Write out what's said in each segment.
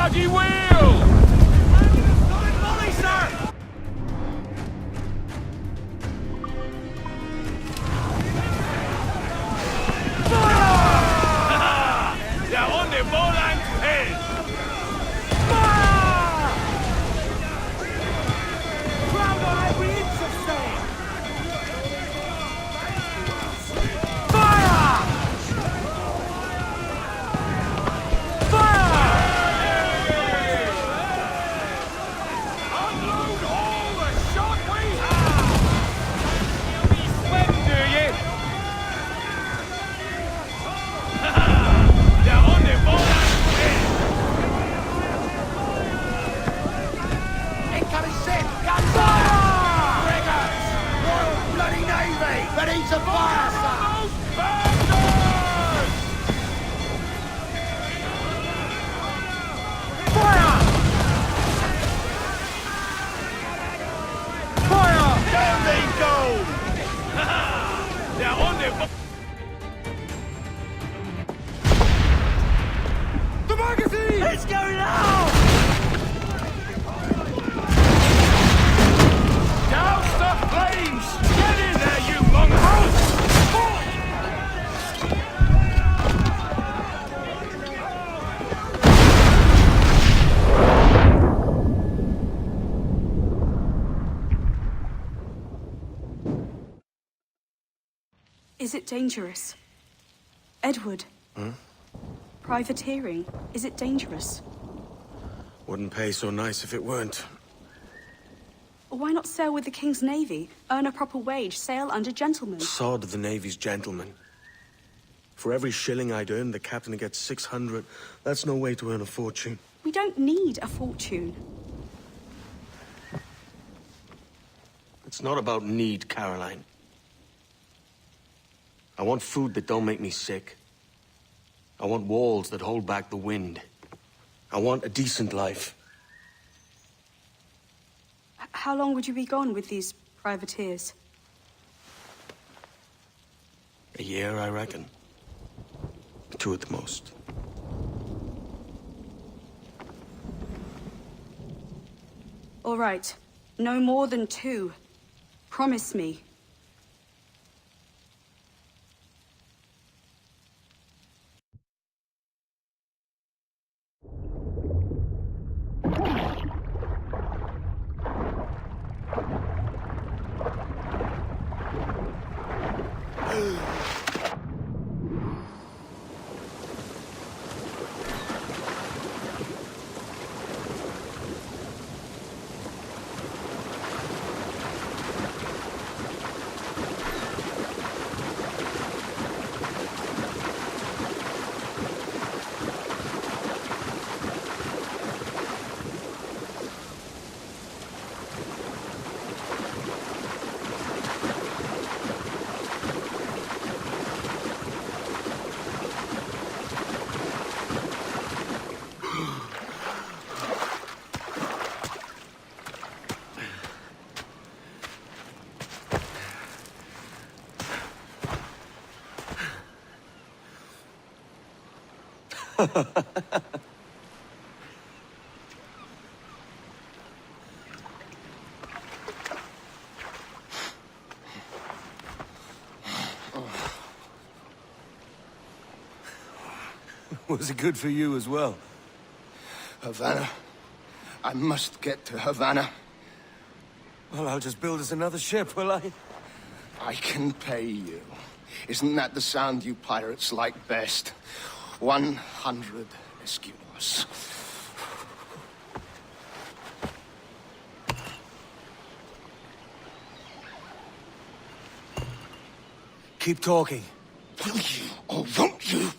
bloody wheel! Bonny, sir! They're on the Moland's head! Ground on every inch of sail! Ready to fire, sir! Fire! Fire! Down they go! They're on the... The magazine! Let's go now! Douse the flames! Get in there, you mongrels! Is it dangerous? Edward? Privateering, is it dangerous? Wouldn't pay so nice if it weren't. Why not sail with the King's Navy? Earn a proper wage, sail under gentlemen. Sod the Navy's gentlemen. For every shilling I'd earn, the captain gets 600. That's no way to earn a fortune. We don't need a fortune. It's not about need, Caroline. I want food that don't make me sick. I want walls that hold back the wind. I want a decent life. How long would you be gone with these privateers? A year, I reckon. 2 at the most. All right. No more than 2. Promise me. Was it good for you as well? Havana. I must get to Havana. Well, I'll just build us another ship, will I? I can pay you. Isn't that the sound you pirates like best? 100 escudos. Keep talking. Will you, or won't you?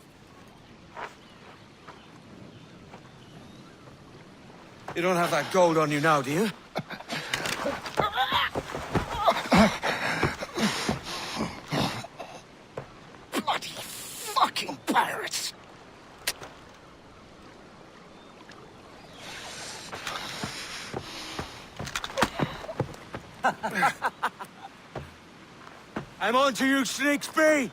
You don't have that gold on you now, do you? Bloody fucking pirates! I'm on to you, Snakesby!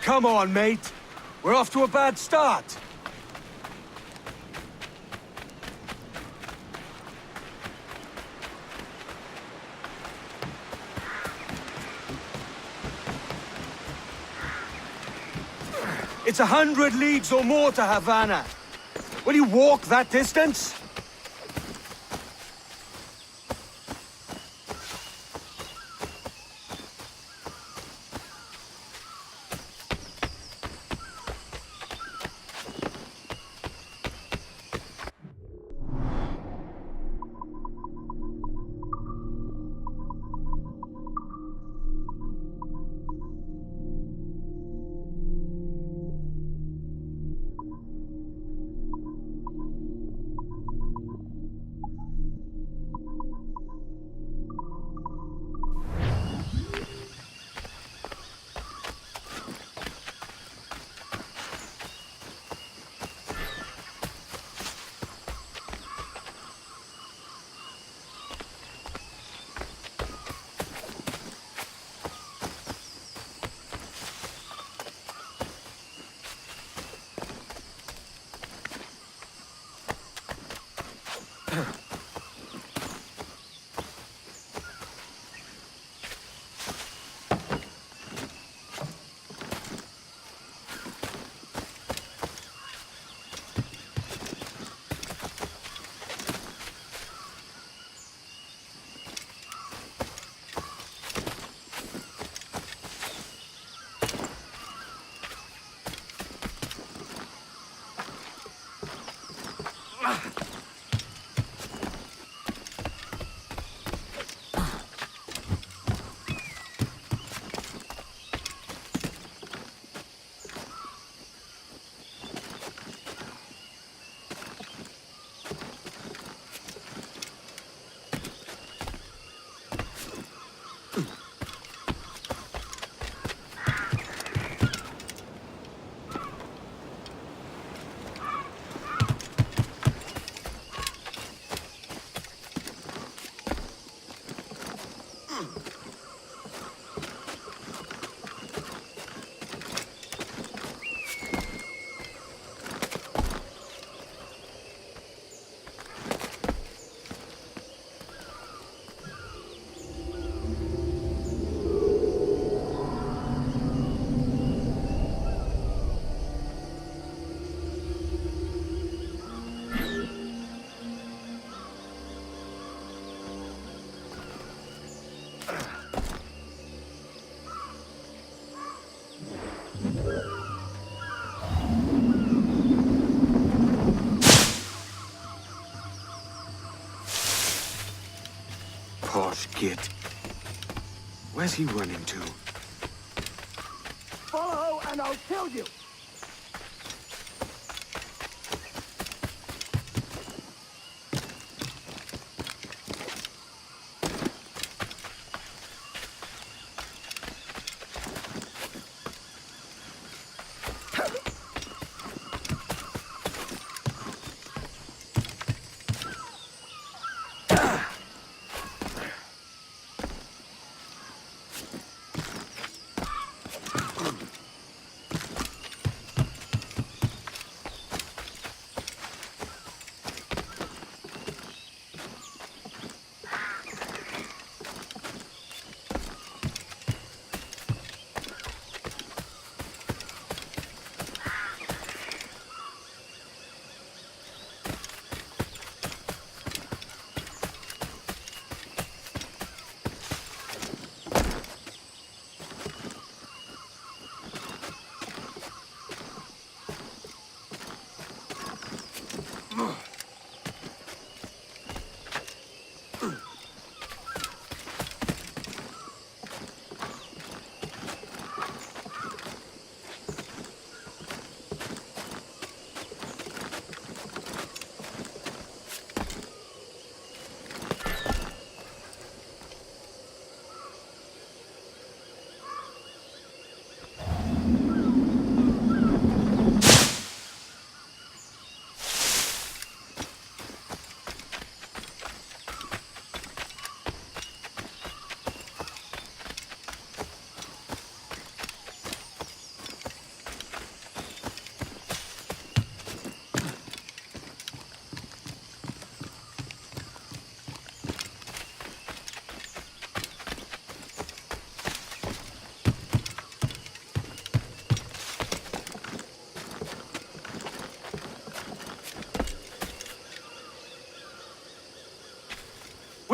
come on, mate. We're off to a bad start. It's 100 leagues or more to Havana. Will you walk that distance? Posh git. Where's he running to? Follow and I'll kill you.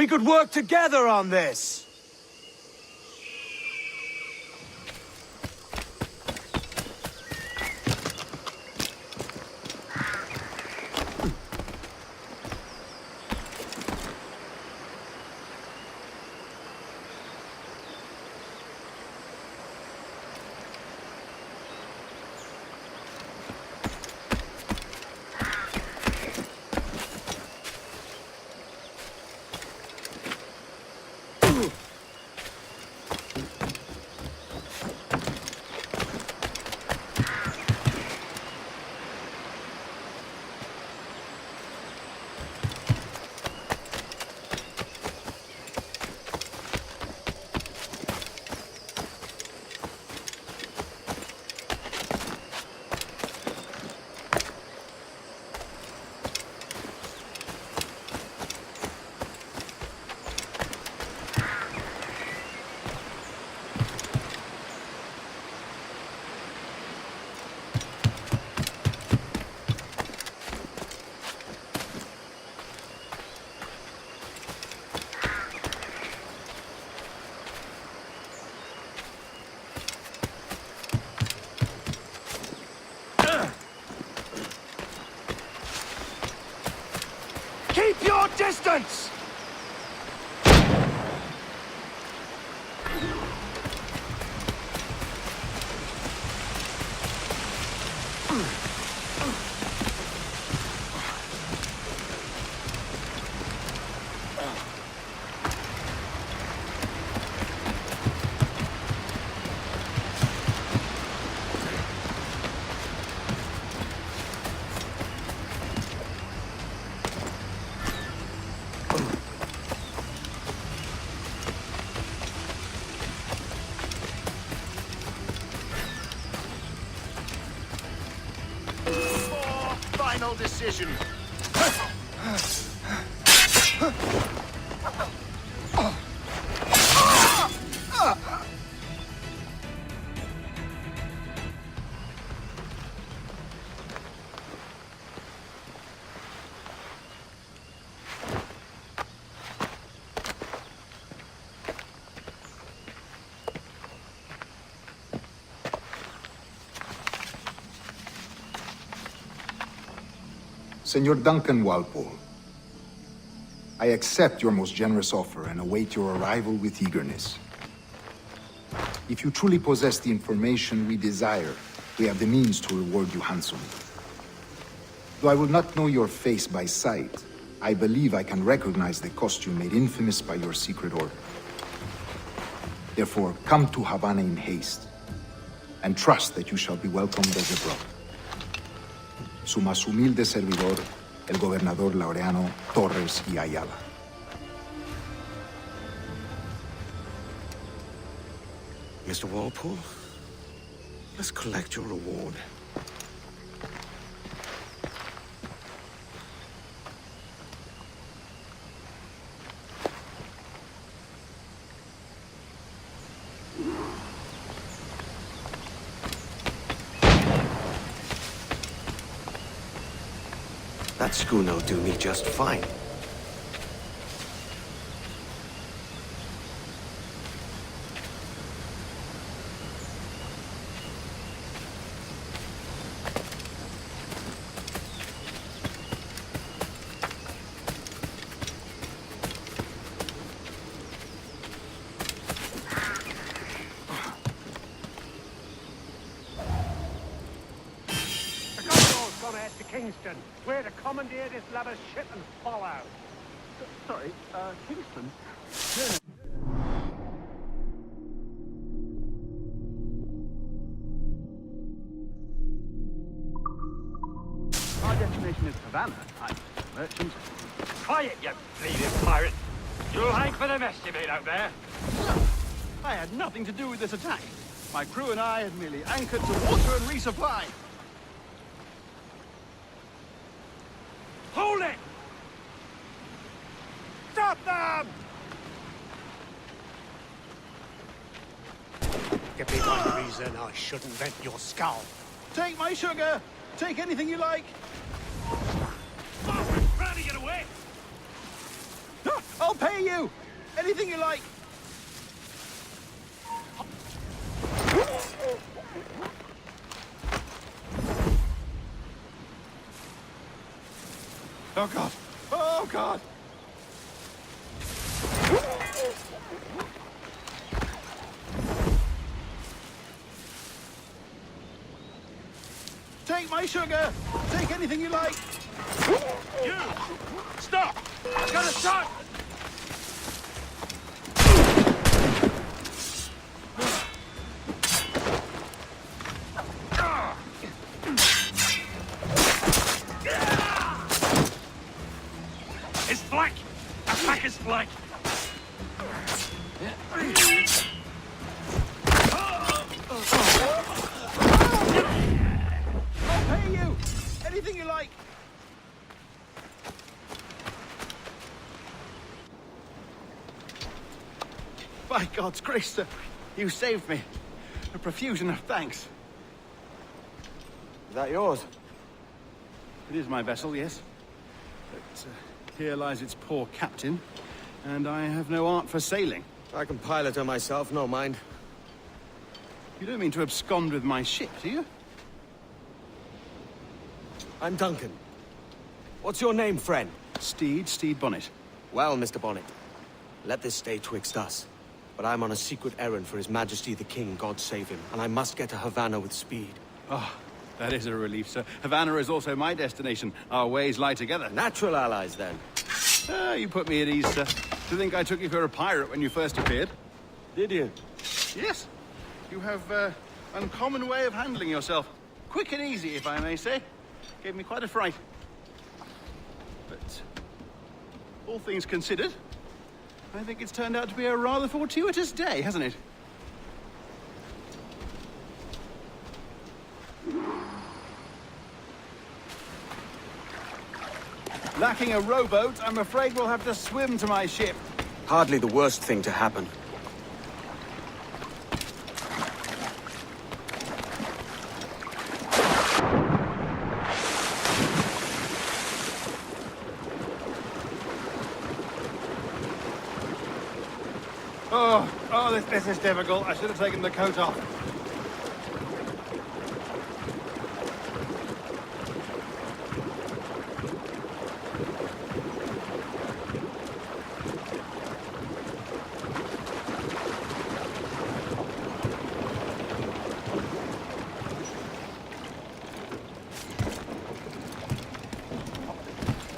We could work together on this! Keep your distance! Final decision. Senor Duncan Walpole, I accept your most generous offer and await your arrival with eagerness. If you truly possess the information we desire, we have the means to reward you handsomely. Though I will not know your face by sight, I believe I can recognize the costume made infamous by your secret order. Therefore, come to Havana in haste, and trust that you shall be welcomed as a brother. Su más humilde servidor, el gobernador Laureano Torres y Ayala. Mr. Walpole, let's collect your reward. That schooner'll do me just fine. Kingston. We're to commandeer this lover's ship and follow. Sorry, Kingston? Our destination is Havana. I'm a merchant. Quiet, you bleeding pirate. You'll hang for the mess you made out there. No, I had nothing to do with this attack. My crew and I had merely anchored to water and resupply. Hold it! Stop them! Give me one reason I shouldn't vent your skull. Take my sugar! Take anything you like! Trying to get away! I'll pay you! Anything you like! Oh, God! Oh, God! Take my sugar! Take anything you like! You! Stop! I've got a shot! It's black! Attack is black! I'll pay you! Anything you like! By God's grace, sir, you saved me. A profusion of thanks. Is that yours? It is my vessel, yes. But here lies its poor captain, and I have no art for sailing. I can pilot her myself, no mind. You don't mean to abscond with my ship, do you? I'm Duncan. What's your name, friend? Steed Bonnet. Well, Mr. Bonnet, let this stay twixt us. But I'm on a secret errand for His Majesty the King, God save him, and I must get to Havana with speed. Oh, that is a relief, sir. Havana is also my destination. Our ways lie together. Natural allies, then. Ah, you put me at ease, sir. To think I took you for a pirate when you first appeared. Did you? Yes. You have uncommon way of handling yourself. Quick and easy, if I may say. Gave me quite a fright. But all things considered, I think it's turned out to be a rather fortuitous day, hasn't it? Lacking a rowboat, I'm afraid we'll have to swim to my ship. Hardly the worst thing to happen. This is difficult. I should have taken the coat off.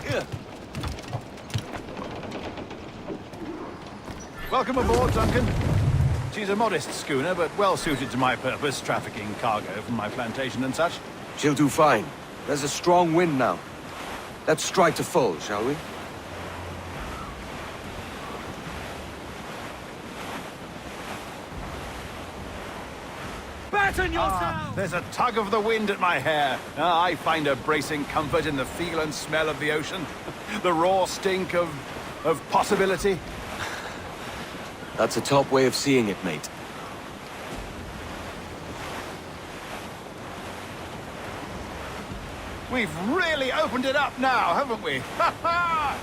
Here. Welcome aboard, Duncan. She's a modest schooner, but well suited to my purpose, trafficking cargo from my plantation and such. She'll do fine. There's a strong wind now. Let's strike to full, shall we? Batten yourself! There's a tug of the wind at my hair. I find a bracing comfort in the feel and smell of the ocean. The raw stink of possibility. That's a top way of seeing it, mate. We've really opened it up now, haven't we? Ha ha!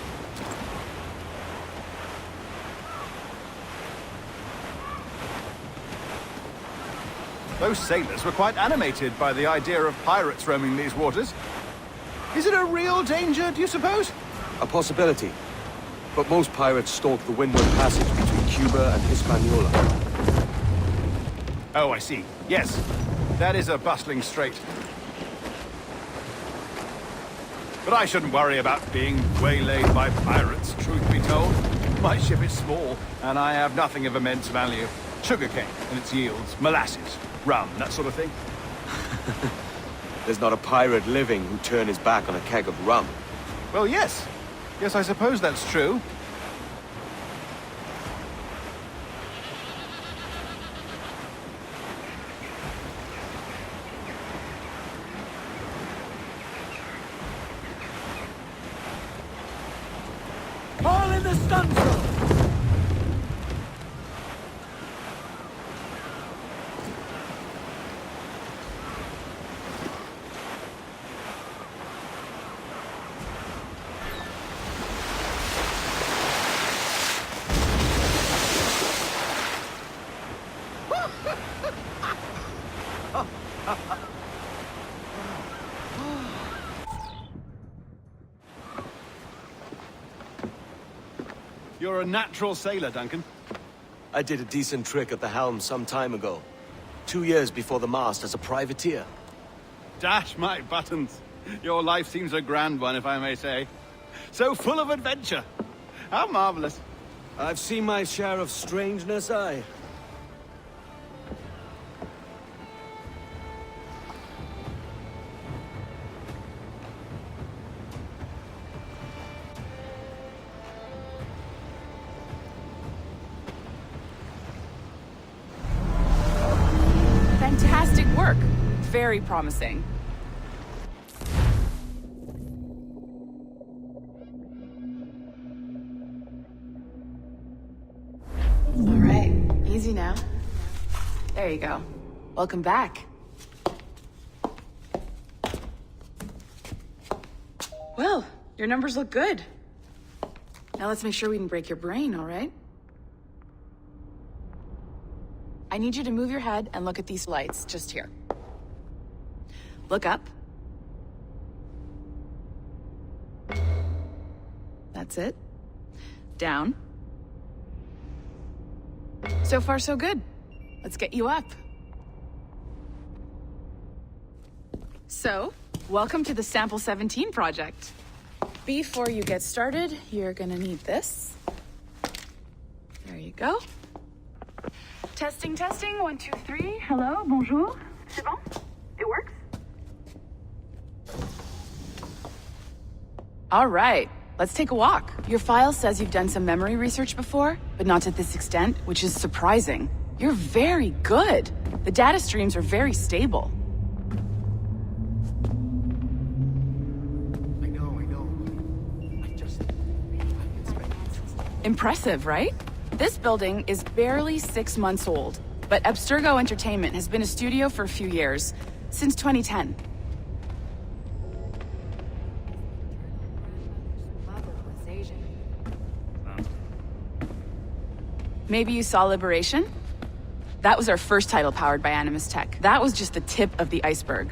Those sailors were quite animated by the idea of pirates roaming these waters. Is it a real danger, do you suppose? A possibility. But most pirates stalk the windward passage between Cuba and Hispaniola. Oh, I see. Yes, that is a bustling strait. But I shouldn't worry about being waylaid by pirates, truth be told. My ship is small, and I have nothing of immense value. Sugarcane and its yields, molasses, rum, that sort of thing. There's not a pirate living who'd turn his back on a keg of rum. Well, yes. Yes, I suppose that's true. All in the stunsail! You're a natural sailor, Duncan. I did a decent trick at the helm some time ago. 2 years before the mast as a privateer. Dash my buttons. Your life seems a grand one, if I may say. So full of adventure. How marvelous. I've seen my share of strangeness, aye. Fantastic work. Very promising. All right, easy now. There you go. Welcome back. Well, your numbers look good. Now let's make sure we didn't break your brain, all right? I need you to move your head and look at these lights just here. Look up. That's it. Down. So far, so good. Let's get you up. So, welcome to the Sample 17 project. Before you get started, you're gonna need this. There you go. Testing, testing, 1, 2, 3. Hello, bonjour. C'est bon? It works? All right, let's take a walk. Your file says you've done some memory research before, but not to this extent, which is surprising. You're very good. The data streams are very stable. I know. Impressive, right? This building is barely 6 months old, but Abstergo Entertainment has been a studio for a few years, since 2010. Maybe you saw Liberation? That was our first title powered by Animus Tech. That was just the tip of the iceberg.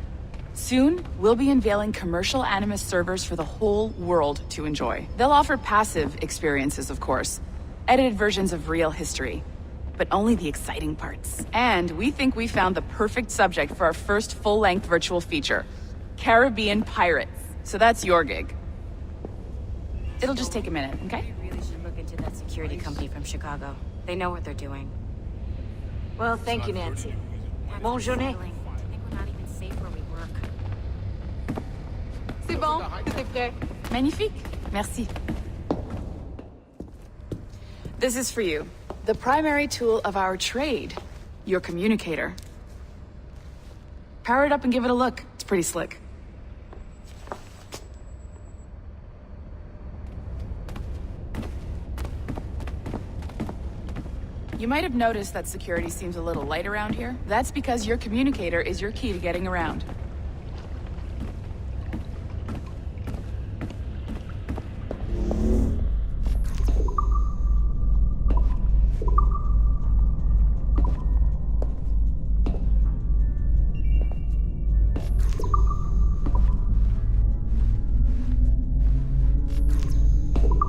Soon, we'll be unveiling commercial Animus servers for the whole world to enjoy. They'll offer passive experiences, of course, edited versions of real history, but only the exciting parts. And we think we found the perfect subject for our first full-length virtual feature, Caribbean Pirates. So that's your gig. It'll just take a minute, okay? We really should look into that security company from Chicago. They know what they're doing. Well, thank you, Nancy. Bonne journée. I think we're not even safe where we work. C'est bon, tout est prêt. Magnifique. Merci. This is for you. The primary tool of our trade. Your communicator. Power it up and give it a look. It's pretty slick. You might have noticed that security seems a little light around here. That's because your communicator is your key to getting around.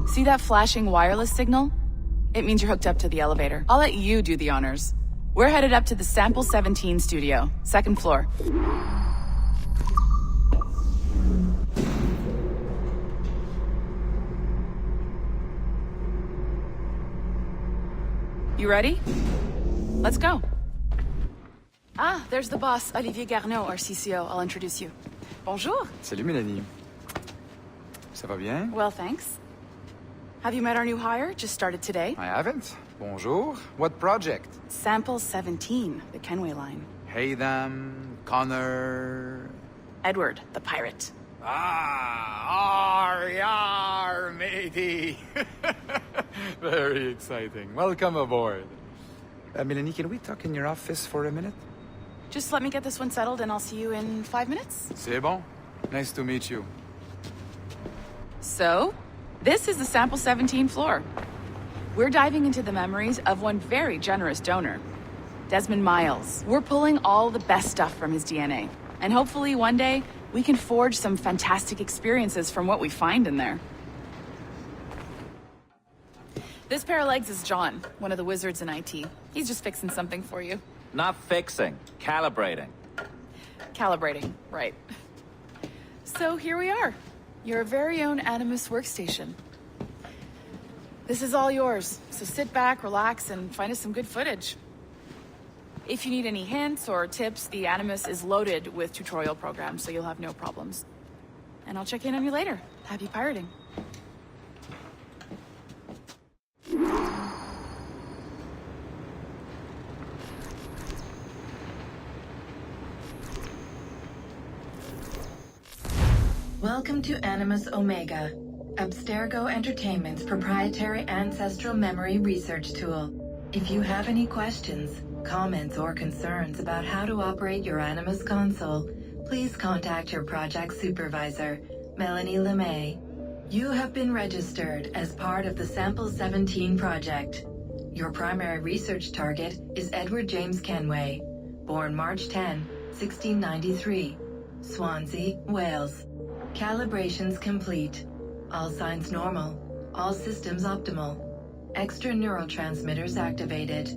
See that flashing wireless signal? It means you're hooked up to the elevator. I'll let you do the honors. We're headed up to the Sample 17 studio, 2nd floor. You ready? Let's go. Ah, there's the boss, Olivier Garneau, our CCO. I'll introduce you. Bonjour. Salut, Mélanie. Ça va bien? Well, thanks. Have you met our new hire? Just started today. I haven't. Bonjour. What project? Sample 17, the Kenway line. Haytham, Connor... Edward, the pirate. Ah, yar, matey. Very exciting. Welcome aboard. Mélanie, can we talk in your office for a minute? Just let me get this one settled and I'll see you in 5 minutes. C'est bon. Nice to meet you. So, this is the Sample 17 floor. We're diving into the memories of one very generous donor, Desmond Miles. We're pulling all the best stuff from his DNA. And hopefully one day, we can forge some fantastic experiences from what we find in there. This pair of legs is John, one of the wizards in IT. He's just fixing something for you. Not fixing, calibrating. Calibrating, right. So here we are. Your very own Animus workstation. This is all yours, so sit back, relax, and find us some good footage. If you need any hints or tips, the Animus is loaded with tutorial programs, so you'll have no problems. And I'll check in on you later. Happy pirating. Welcome to Animus Omega, Abstergo Entertainment's proprietary ancestral memory research tool. If you have any questions, comments, or concerns about how to operate your Animus console, please contact your project supervisor, Melanie LeMay. You have been registered as part of the Sample 17 project. Your primary research target is Edward James Kenway, born March 10, 1693, Swansea, Wales. Calibrations complete. All signs normal. All systems optimal. Extra neurotransmitters activated.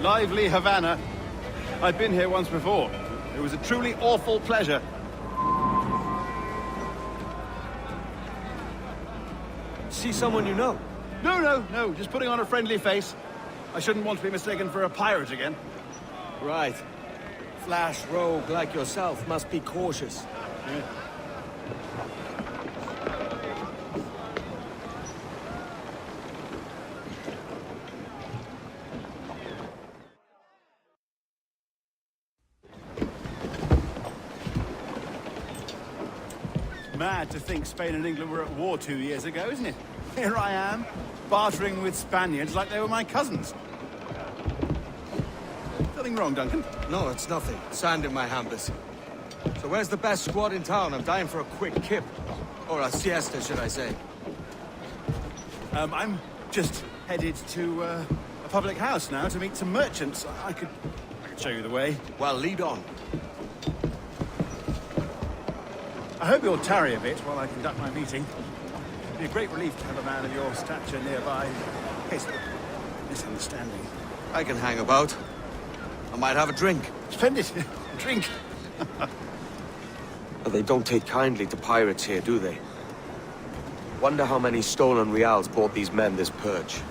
Lively Havana. I'd been here once before. It was a truly awful pleasure. See someone you know? No, just putting on a friendly face. I shouldn't want to be mistaken for a pirate again. Right. Flash rogue like yourself must be cautious. Yeah. Mad to think Spain and England were at war 2 years ago, isn't it? Here I am, bartering with Spaniards like they were my cousins. Nothing wrong, Duncan? No, it's nothing. Sand in my hampers. So where's the best squad in town? I'm dying for a quick kip. Or a siesta, should I say. I'm just headed to a public house now to meet some merchants. I could show you the way. Well, lead on. I hope you'll tarry a bit while I conduct my meeting. It'd be a great relief to have a man of your stature nearby, in case of a misunderstanding. I can hang about. I might have a drink. Splendid. Drink. But they don't take kindly to pirates here, do they? Wonder how many stolen reals bought these men this purge.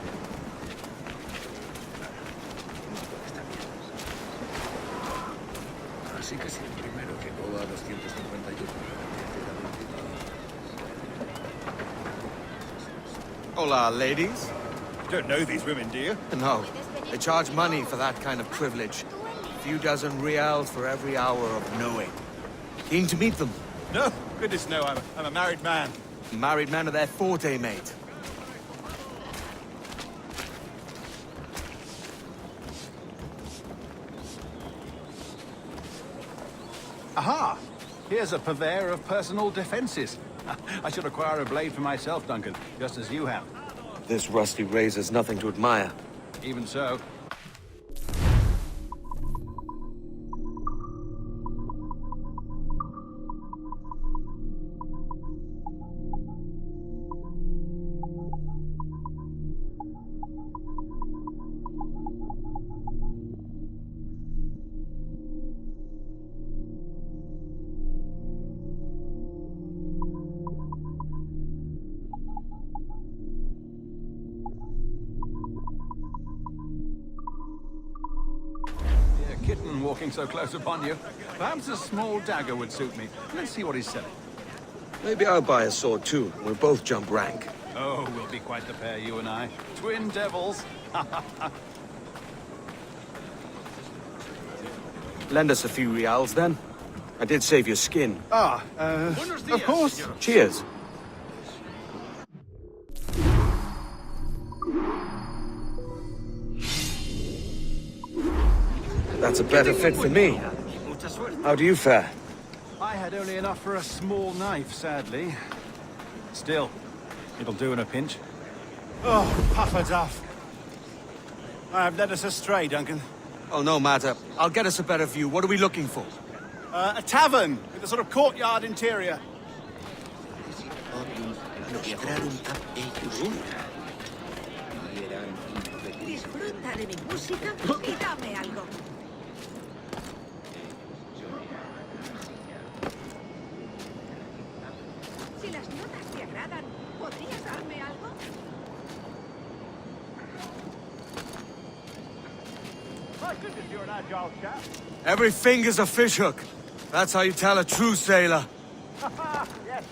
Hola, ladies. You don't know these women, do you? No. They charge money for that kind of privilege. A few dozen reals for every hour of knowing. Keen to meet them? No, goodness no, I'm a married man. Married men are their forte, mate. Aha! Here's a purveyor of personal defenses. I should acquire a blade for myself, Duncan, just as you have. This rusty razor's nothing to admire. Even so. Kitten walking so close upon you. Perhaps a small dagger would suit me. Let's see what he's selling. Maybe I'll buy a sword too. We'll both jump rank. Oh, we'll be quite the pair, you and I. Twin devils. Lend us a few reals then. I did save your skin. Of course. Cheers. That's a better fit for me. How do you fare? I had only enough for a small knife, sadly. Still, it'll do in a pinch. Oh, puffer duff. I've led us astray, Duncan. Oh, no matter. I'll get us a better view. What are we looking for? A tavern with a sort of courtyard interior. Disfruta de mi música y dame algo. Si las notas te agradan, ¿podrías darme algo? My goodness, you're an agile chap. Every finger's a fishhook. That's how you tell a true sailor. Yes,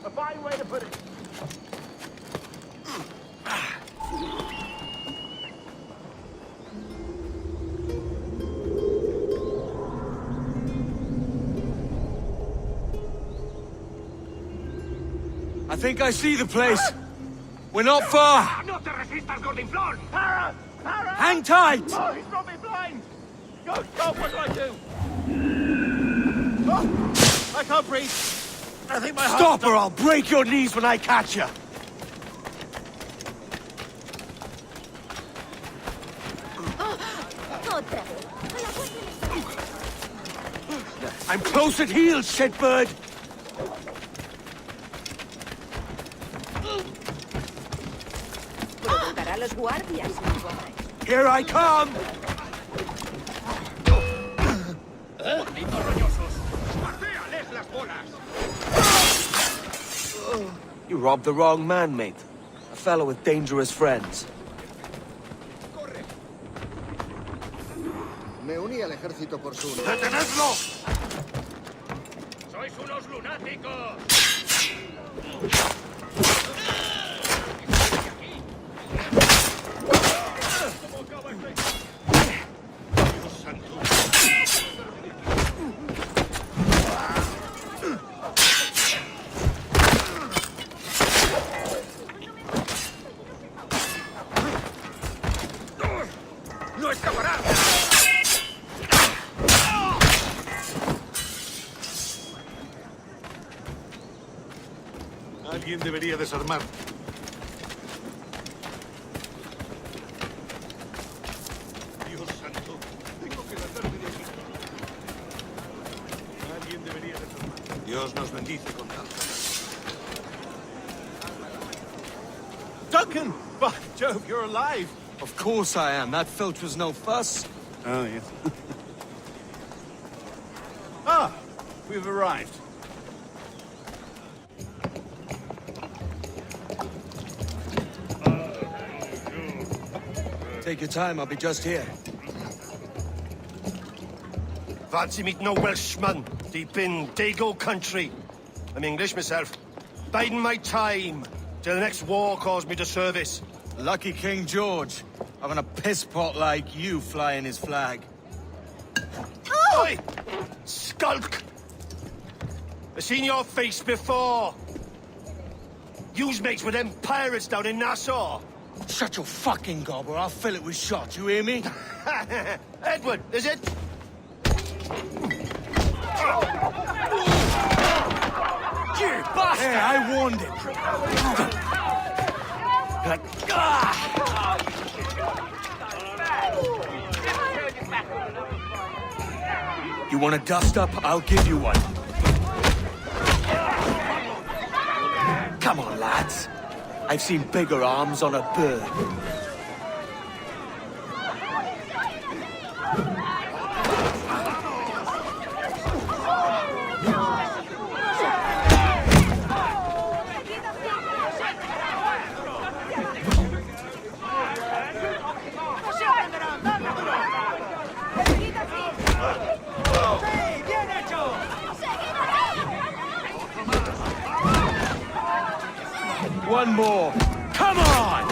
a fine way to put it. I think I see the place. We're not far. No te resistas, Gordinflón! Para! Hang tight! Oh, he's brought me blind! Go, what do I do? Oh, I can't breathe. I think my heart... Stop or I'll break your knees when I catch you. I'm close at heel, shitbird. Preguntará a los guardias. Here I come! You robbed the wrong man, mate. A fellow with dangerous friends. Me uní al ejército por su... ¡Detenedlo! ¡Sois unos lunáticos! ¡No escapará! Alguien debería desarmar. Dios santo, tengo que largarme de aquí. Alguien debería desarmar. Dios nos bendice con tal. Duncan! By Jove, you're alive! Of course I am. That filch was no fuss. Oh, yes. Ah, we've arrived. Take your time, I'll be just here. Fancy meeting no Welshman deep in Dago country. I'm English myself. Biding my time till the next war calls me to service. Lucky King George, having a piss pot like you flying his flag. Oi! Skulk! I've seen your face before. You's mates with them pirates down in Nassau. Shut your fucking gob or I'll fill it with shot, you hear me? Edward, is it? You bastard! Hey, I warned him. You want a dust up? I'll give you one. Come on, lads. I've seen bigger arms on a bird. One more. Come on!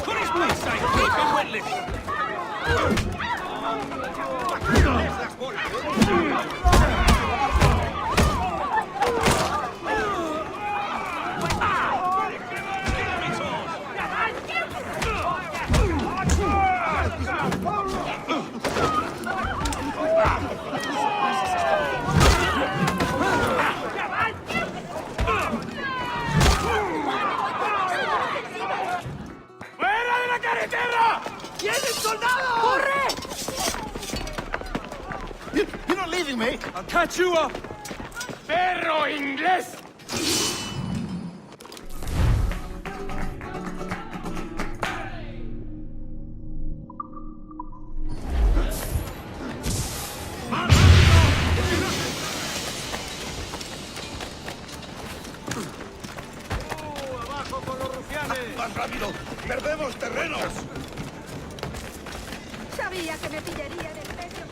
Put his place, keep him witless! You're not leaving me! I'll catch you up! ¡Perro inglés! ¡Abajo con los rufianes! ¡Más rápido! ¡Perdemos terrenos! Sabía que me pillaría del pecho.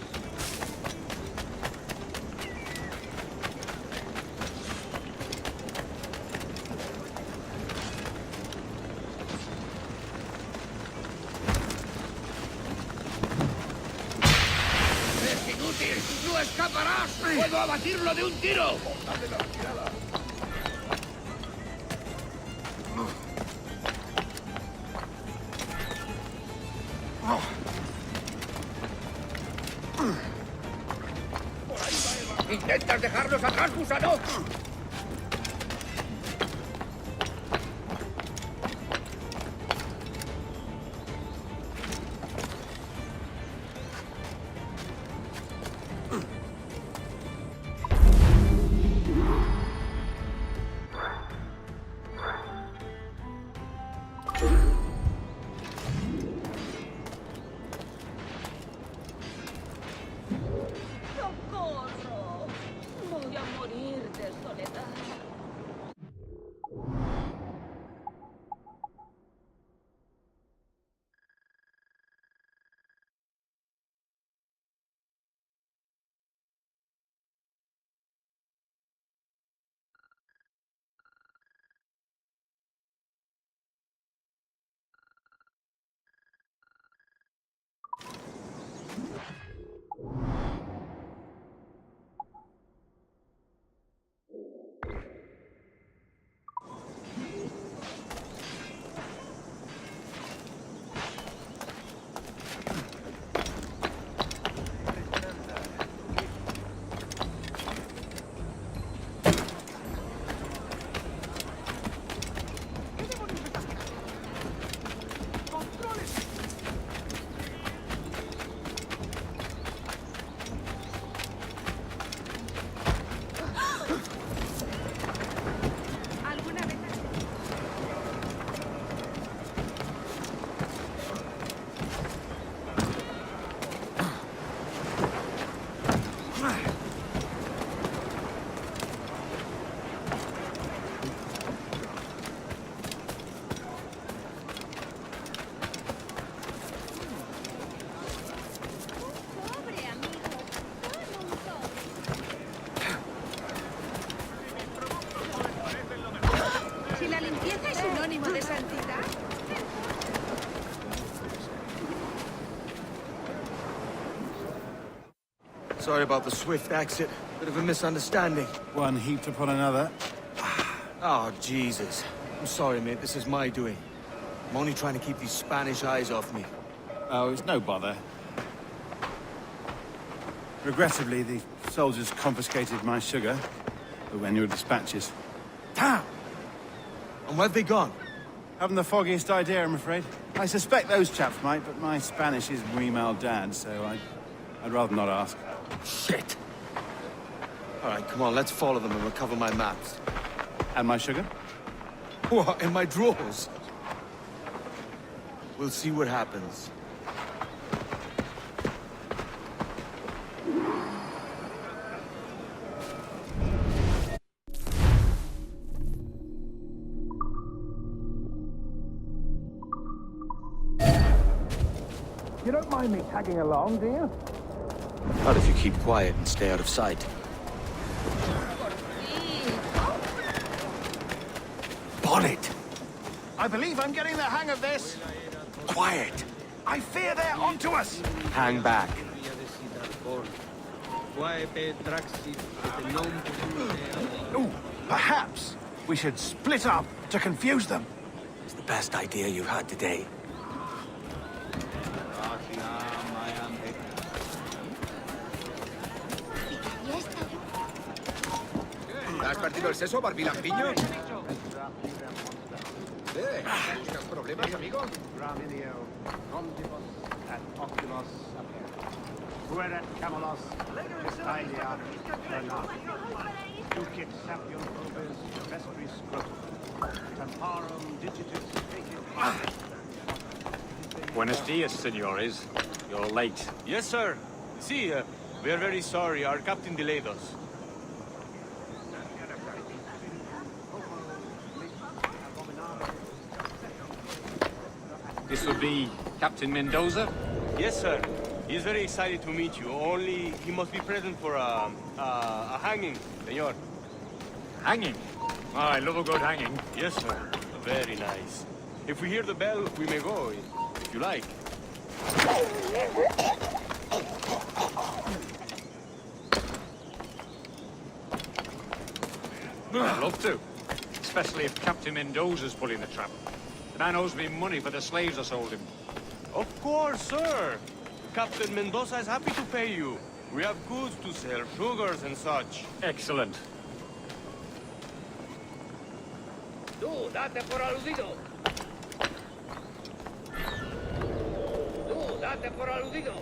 ¡Es inútil! ¡No escaparás! ¡Puedo abatirlo de un tiro! ¡Dale la retirada! ¡Intentas dejarnos atrás, gusano! ¡Socorro! Voy a morir de soledad. Si la limpieza es sinónimo de santidad. Sorry about the swift exit. Bit of a misunderstanding. One heaped upon another. Oh, Jesus. I'm sorry, mate. This is my doing. I'm only trying to keep these Spanish eyes off me. Oh, it's no bother. Regrettably, the soldiers confiscated my sugar when your dispatches. Damn! And where've they gone? Haven't the foggiest idea, I'm afraid. I suspect those chaps might, but my Spanish is muy mal dad, so I'd rather not ask. Shit! All right, come on, let's follow them and recover my maps. And my sugar? What, in my drawers? We'll see what happens. You don't mind me tagging along, do you? Not if you keep quiet and stay out of sight. Bonnet! I believe I'm getting the hang of this. Quiet! I fear they're onto us. Hang back. Ooh, perhaps we should split up to confuse them. It's the best idea you had today. ¿Has partido el seso, barbilampiño? ¿Buscas problemas, amigo? Buenos dias, senores. You're late. Yes, sir. See, we are very sorry. Our captain delayed us. This would be Captain Mendoza? Yes, sir. He's very excited to meet you. Only he must be present for a hanging, senor. Hanging? Oh, I love a good hanging. Yes, sir. Very nice. If we hear the bell, we may go, if you like. I'd love to. Especially if Captain Mendoza's pulling the trap. The man owes me money for the slaves I sold him. Of course, sir. Captain Mendoza is happy to pay you. We have goods to sell, sugars and such. Excellent. Tú, date por aludido. Tú, date por aludido.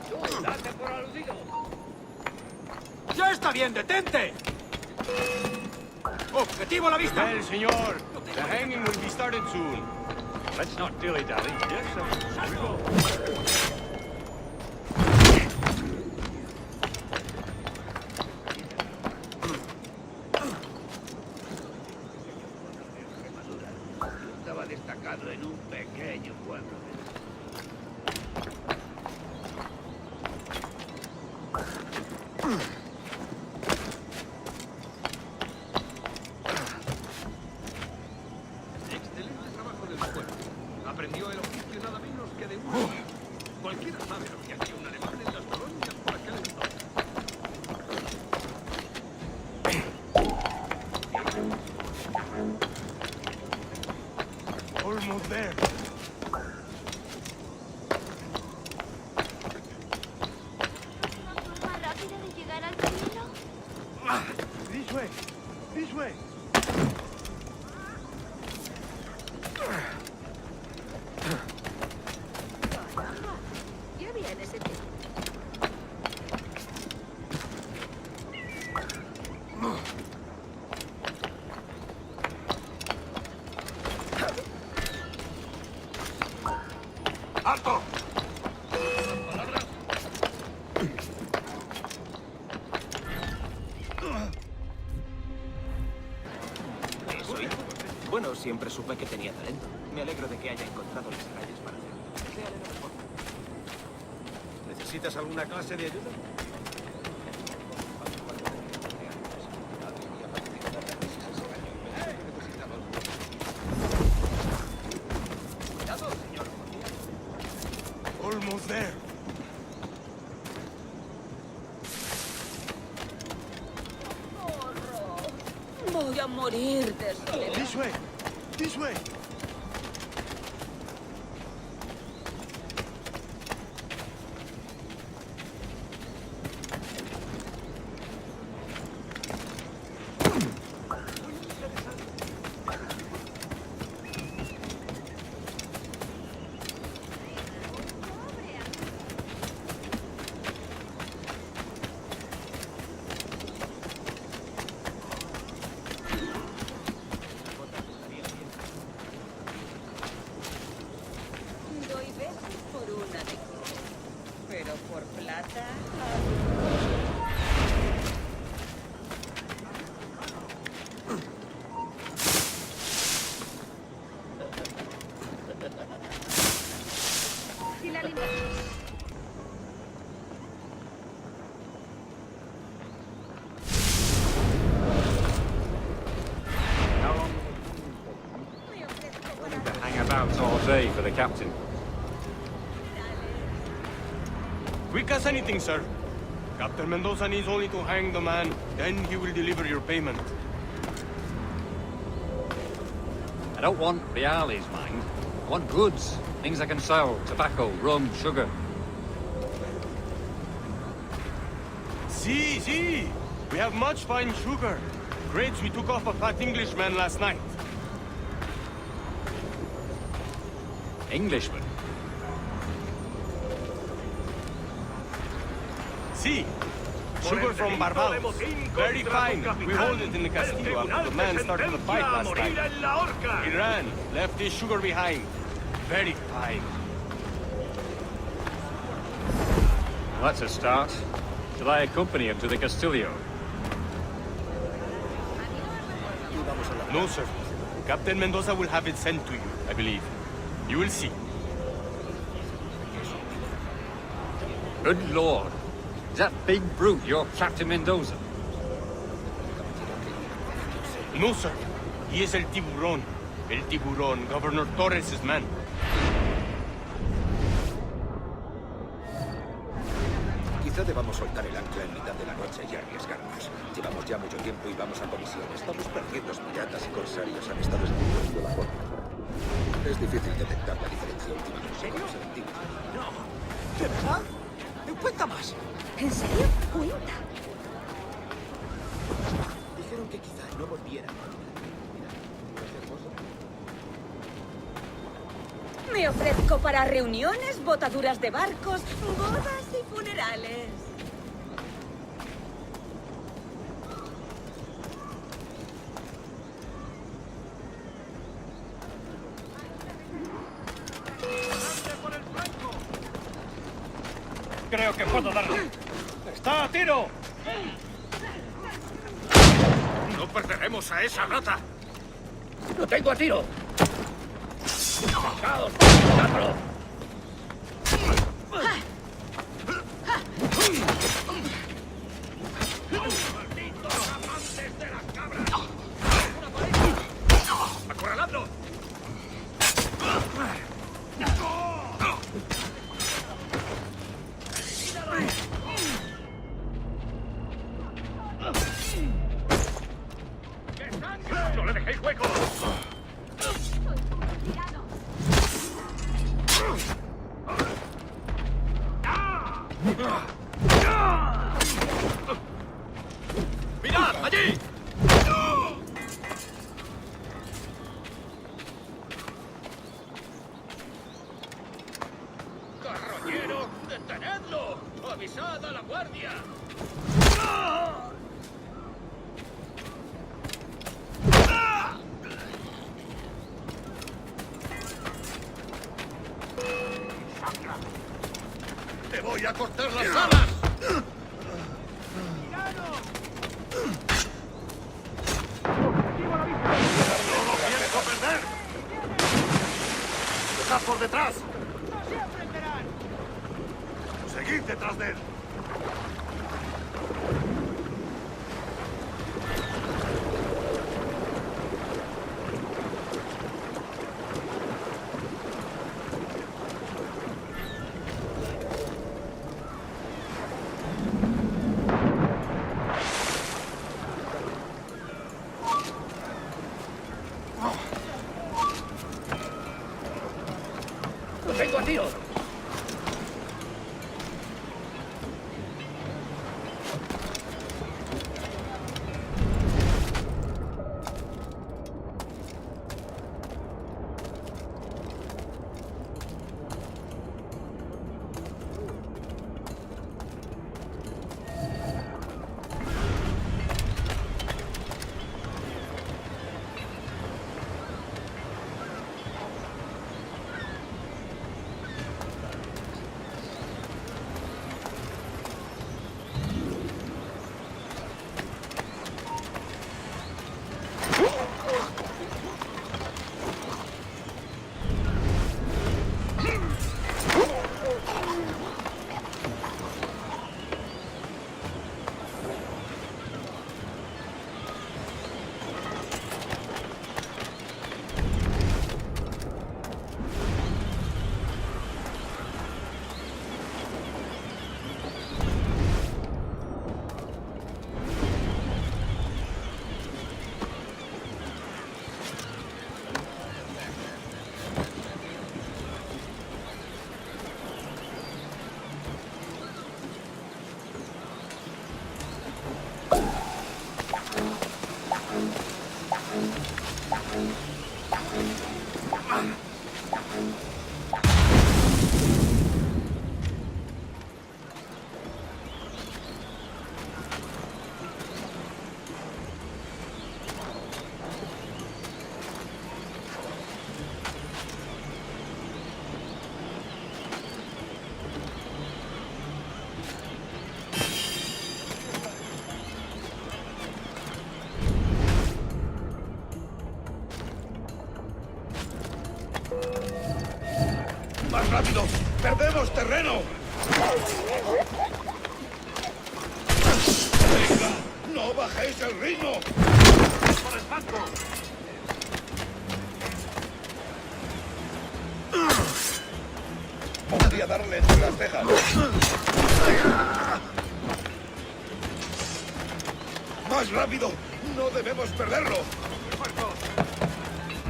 Tú, date por aludido. ¡Ya está bien, detente! ¡Objetivo a la vista! Well, senor, the hanging will be started soon. Let's not dilly-dally. Yes, sir. Here we go. Estaba destacado en un pequeño pueblo. Almost there. This way. This way. Qué bien ese tío. ¡Alto! Bueno, siempre supe que tenía talento. Me alegro de que haya encontrado las agallas para hacerlo. Deseale lo mejor. ¿Necesitas alguna clase de ayuda? Almost there. Voy a morir de soledad. This way. This way. Doy besos por una de quién, pero por plata. Si la How long? To hang about all day for the captain. Quick as anything, sir. Captain Mendoza needs only to hang the man, then he will deliver your payment. I don't want reales, mind. I want goods. Things I can sell. Tobacco, rum, sugar. See! We have much fine sugar. Grapes we took off a fat Englishman last night. Englishman? See, sugar from Barbados. Very fine. We hold it in the Castillo after the man started the fight last night. He ran, left his sugar behind. Very fine. That's a start. Shall I accompany him to the Castillo? No, sir. Captain Mendoza will have it sent to you, I believe. You will see. Good lord. Is that big brute your Captain Mendoza? No, sir. He is El Tiburón. El Tiburón, Governor Torres' man. Quizá debamos soltar el ancla en mitad de la noche y arriesgarnos. Llevamos ya mucho tiempo y vamos a comisión. Estamos perdiendo. Piratas y corsarios han estado escondiendo la forma. Es difícil detectar la diferencia últimamente. ¿En serio? No. ¿De verdad? Cuenta más. ¿En serio? Cuenta. Dijeron que quizá no volvieran. Me ofrezco para reuniones, botaduras de barcos, bodas y funerales. Creo que puedo darle. ¡Está a tiro! ¡No perderemos a esa rata! ¡Lo tengo a tiro! ¡Caos! ¡Matadlo! ¡Malditos amantes de las cabras! ¡Una pareja! ¡Acorraladlo! ¡No le dejéis hueco! ¡Mirad! ¡Allí! ¡Carroñero! ¡Detenedlo! ¡Avisad a la guardia! ¡Te voy a cortar las alas! ¡No lo pienso perder! ¡Está por detrás! ¡No siempre serán! ¡Seguid detrás de él! ¡Lo tengo a tiro! rápido! ¡Perdemos terreno! ¡Venga! ¡No bajéis el ritmo! ¡Por el banco! Podría darle entre las cejas. ¡Más rápido! ¡No debemos perderlo!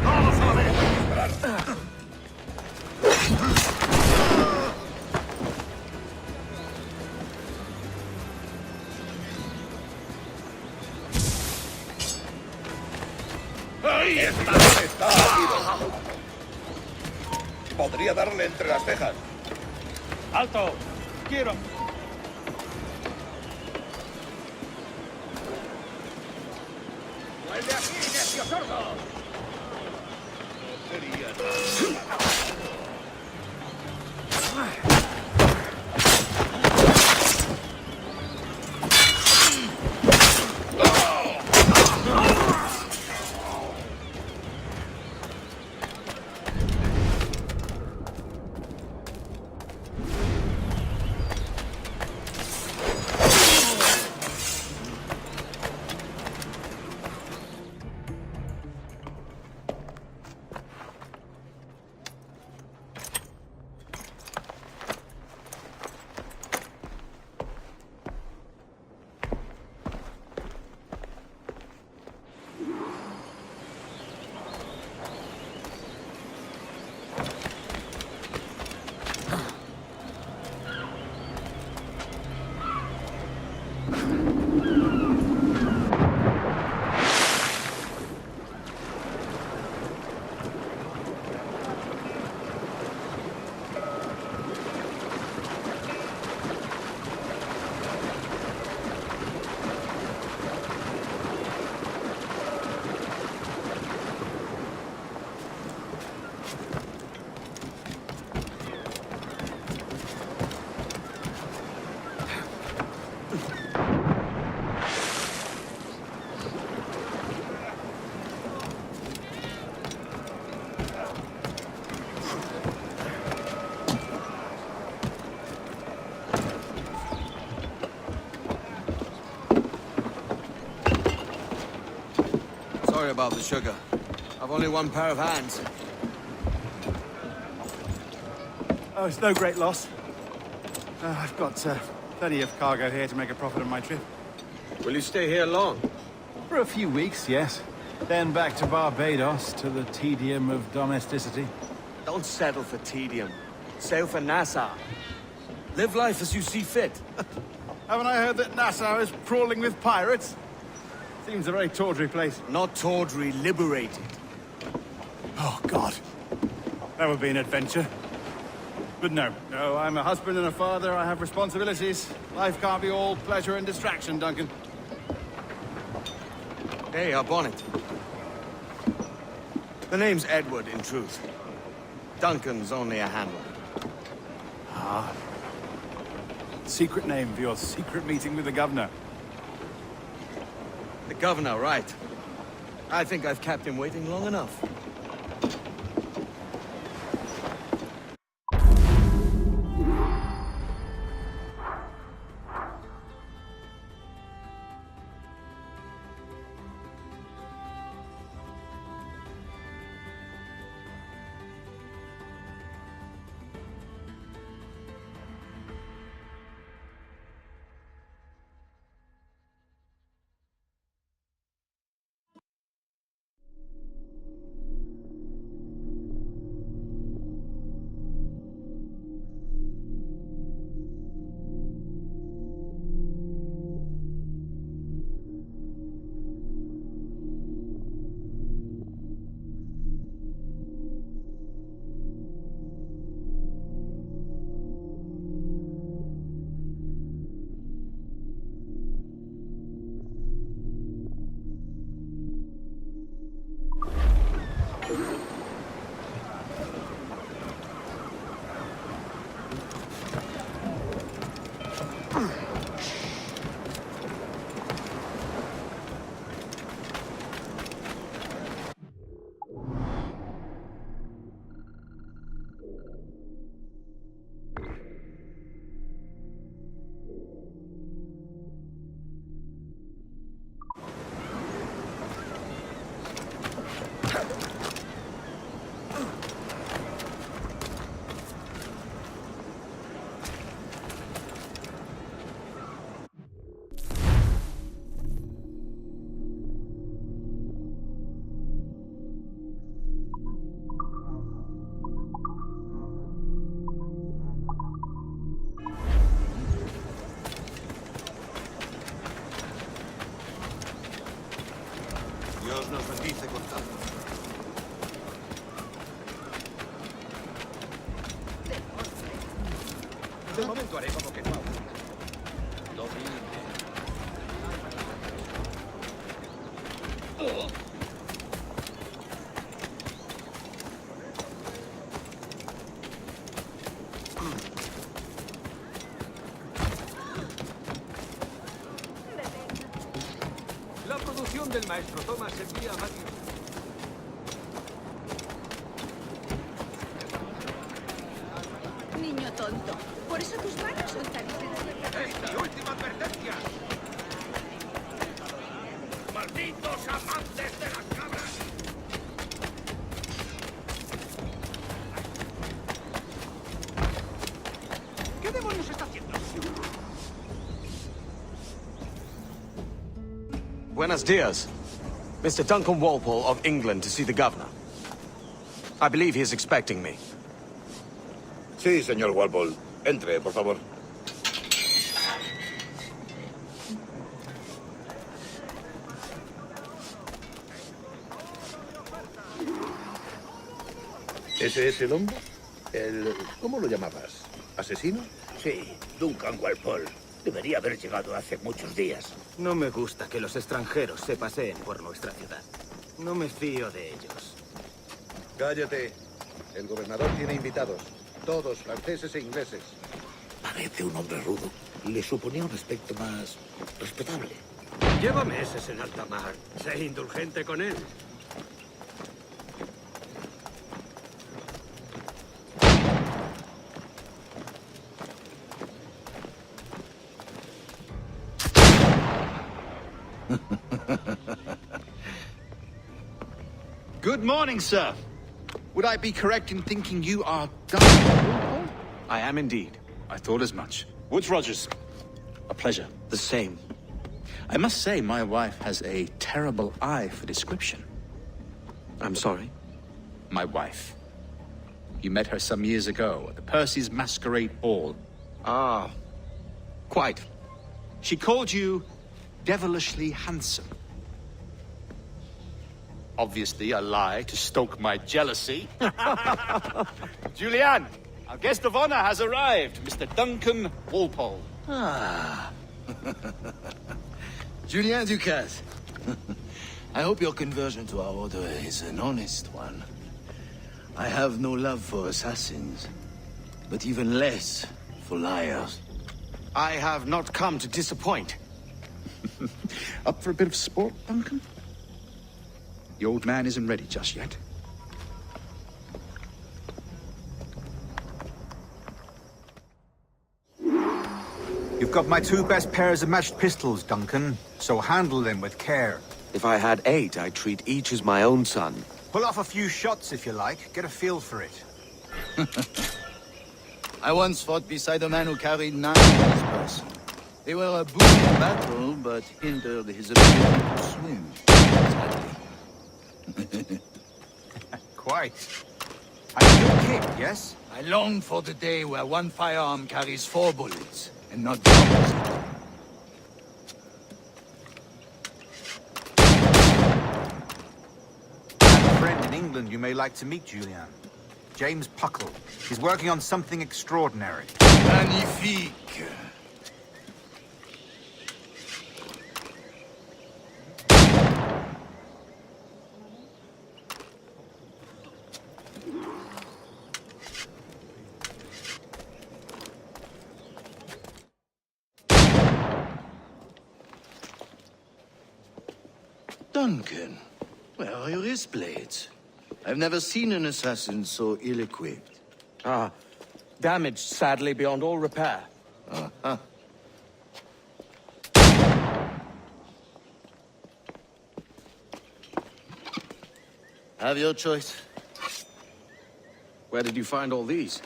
¡Vamos a la vez! ¡Disparar! ¡Ahí está! ¡Está herido! Podría darle entre las cejas. Alto! Quiero. ¡Vuelve aquí, necio sordo! Sorry about the sugar. I've only one pair of hands. Oh, it's no great loss. I've got plenty of cargo here to make a profit on my trip. Will you stay here long? For a few weeks, yes. Then back to Barbados, to the tedium of domesticity. Don't settle for tedium. Sail for Nassau. Live life as you see fit. Haven't I heard that Nassau is crawling with pirates? Seems a very tawdry place. Not tawdry, liberated. Oh, God. That would be an adventure. But no, I'm a husband and a father. I have responsibilities. Life can't be all pleasure and distraction, Duncan. Hey, our bonnet. The name's Edward, in truth. Duncan's only a handle. Ah. Secret name for your secret meeting with the governor. The governor, right. I think I've kept him waiting long enough. Dios nos bendice con tanto. De momento haré como que no. Domine. La producción del maestro Thomas envía a varios. Niño tonto. Por eso tus manos son tan ¡Es mi última advertencia! ¡Malditos amantes de las cabras! ¿Qué demonios está haciendo? Buenos dias. Mr. Duncan Walpole of England to see the governor. I believe he is expecting me. Sí, señor Walpole. Entre, por favor. ¿Ese es el hombre? ¿Cómo lo llamabas? ¿Asesino? Sí, Duncan Walpole. Debería haber llegado hace muchos días. No me gusta que los extranjeros se paseen por nuestra ciudad. No me fío de ellos. Cállate. El gobernador tiene invitados. Todos franceses e ingleses. Parece un hombre rudo. Le suponía un aspecto más respetable. Lleva meses en alta mar. Sé indulgente con él. Good morning, sir. Would I be correct in thinking you are Duncan? I am indeed. I thought as much. Woods Rogers. A pleasure. The same. I must say, my wife has a terrible eye for description. I'm sorry? My wife. You met her some years ago at the Percy's Masquerade Ball. Ah, quite. She called you devilishly handsome. Obviously a lie to stoke my jealousy. Julianne, our guest of honor has arrived, Mr. Duncan Walpole. Ah. Julien Ducasse. I hope your conversion to our order is an honest one. I have no love for assassins, but even less for liars. I have not come to disappoint. Up for a bit of sport, Duncan? The old man isn't ready just yet. You've got my two best pairs of matched pistols, Duncan, so handle them with care. If I had 8, I'd treat each as my own son. Pull off a few shots if you like. Get a feel for it. I once fought beside a man who carried 9 in his person. They were a boon in battle, but hindered his ability to swim. Sadly. Quite. I'm a good kid, yes? I long for the day where one firearm carries 4 bullets, and not the opposite. I have a friend in England you may like to meet, Julian. James Puckle. He's working on something extraordinary. Magnifique. Duncan, where are your wrist blades? I've never seen an assassin so ill-equipped. Ah, damaged, sadly, beyond all repair. Uh-huh. Have your choice. Where did you find all these?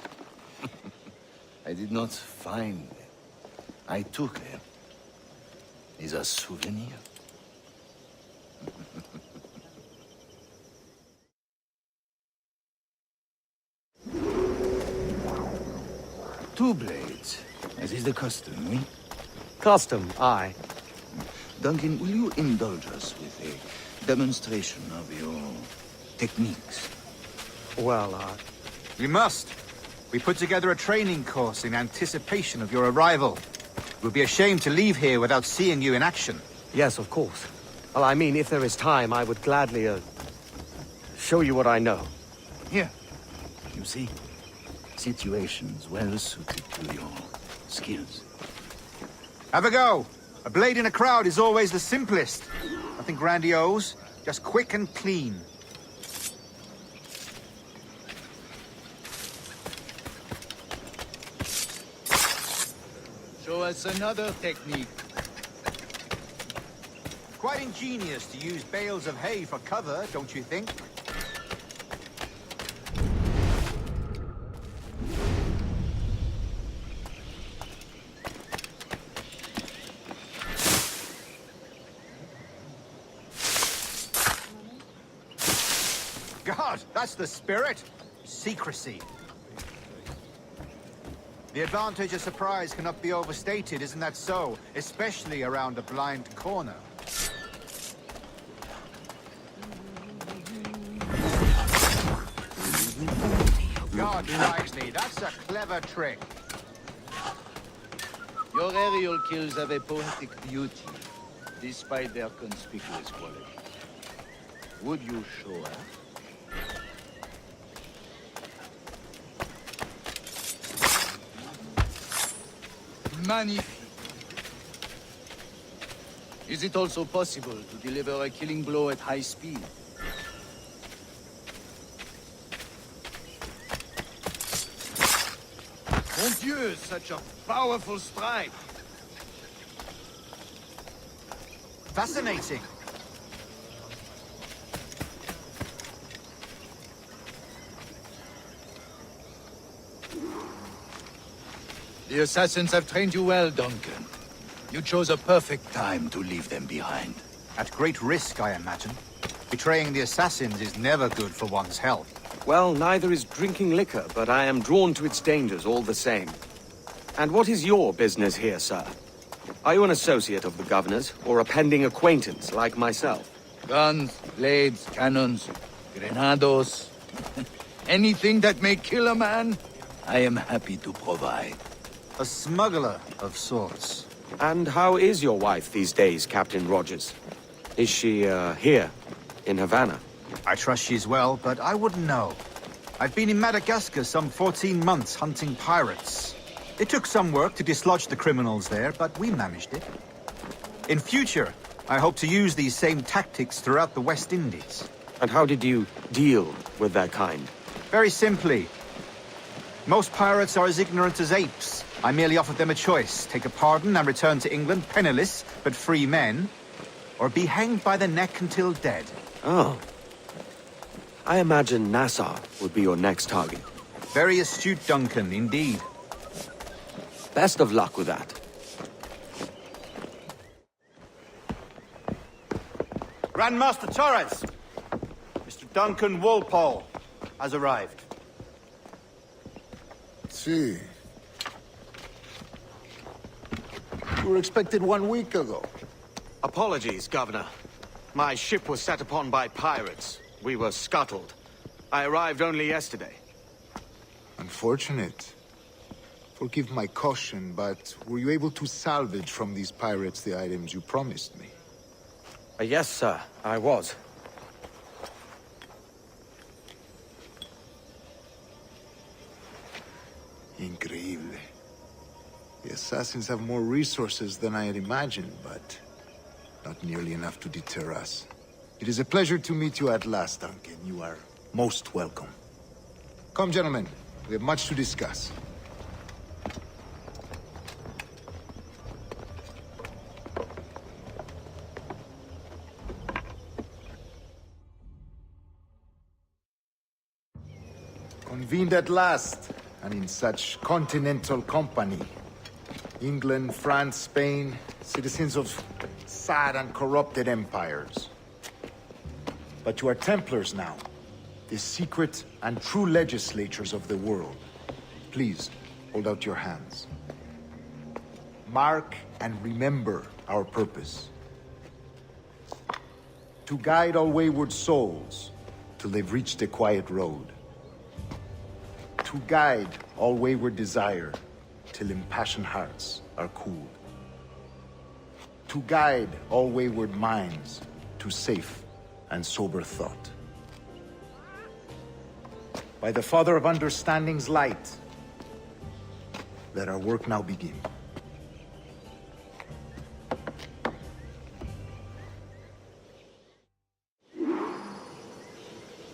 I did not find them. I took them. These are souvenirs. Two blades, as is the custom, oui? Custom, aye. Duncan, will you indulge us with a demonstration of your techniques? Well, We must. We put together a training course in anticipation of your arrival. It would be a shame to leave here without seeing you in action. Yes, of course. Well, I mean, if there is time, I would gladly, show you what I know. Here. You see? Situations well suited to your skills. Have a go. A blade in a crowd is always the simplest. Nothing grandiose, just quick and clean. Show us another technique. Quite ingenious to use bales of hay for cover, don't you think? God, that's the spirit. Secrecy. The advantage of surprise cannot be overstated, isn't that so? Especially around a blind corner. God drives me, that's a clever trick. Your aerial kills have a poetic beauty, despite their conspicuous quality. Would you show us? Magnifique. Is it also possible to deliver a killing blow at high speed? Mon Dieu, such a powerful strike! Fascinating. The assassins have trained you well, Duncan. You chose a perfect time to leave them behind. At great risk, I imagine. Betraying the assassins is never good for one's health. Well, neither is drinking liquor, but I am drawn to its dangers all the same. And what is your business here, sir? Are you an associate of the governor's, or a pending acquaintance like myself? Guns, blades, cannons, grenados. Anything that may kill a man, I am happy to provide. A smuggler of sorts. And how is your wife these days, Captain Rogers? Is she, here, in Havana? I trust she's well, but I wouldn't know. I've been in Madagascar some 14 months hunting pirates. It took some work to dislodge the criminals there, but we managed it. In future, I hope to use these same tactics throughout the West Indies. And how did you deal with that kind? Very simply. Most pirates are as ignorant as apes. I merely offered them a choice. Take a pardon and return to England penniless, but free men. Or be hanged by the neck until dead. Oh. I imagine Nassau would be your next target. Very astute, Duncan, indeed. Best of luck with that. Grandmaster Torres! Mr. Duncan Walpole has arrived. See. You were expected 1 week ago. Apologies, Governor. My ship was set upon by pirates. We were scuttled. I arrived only yesterday. Unfortunate. Forgive my caution, but were you able to salvage from these pirates the items you promised me? Yes, sir, I was. Increíble. The assassins have more resources than I had imagined, but not nearly enough to deter us. It is a pleasure to meet you at last, Duncan. You are most welcome. Come, gentlemen. We have much to discuss. Convened at last, and in such continental company. England, France, Spain, citizens of sad and corrupted empires. But you are Templars now, the secret and true legislators of the world. Please, hold out your hands. Mark and remember our purpose. To guide all wayward souls till they've reached a quiet road. To guide all wayward desire till impassioned hearts are cooled. To guide all wayward minds to safe and sober thought. By the Father of Understanding's light, let our work now begin.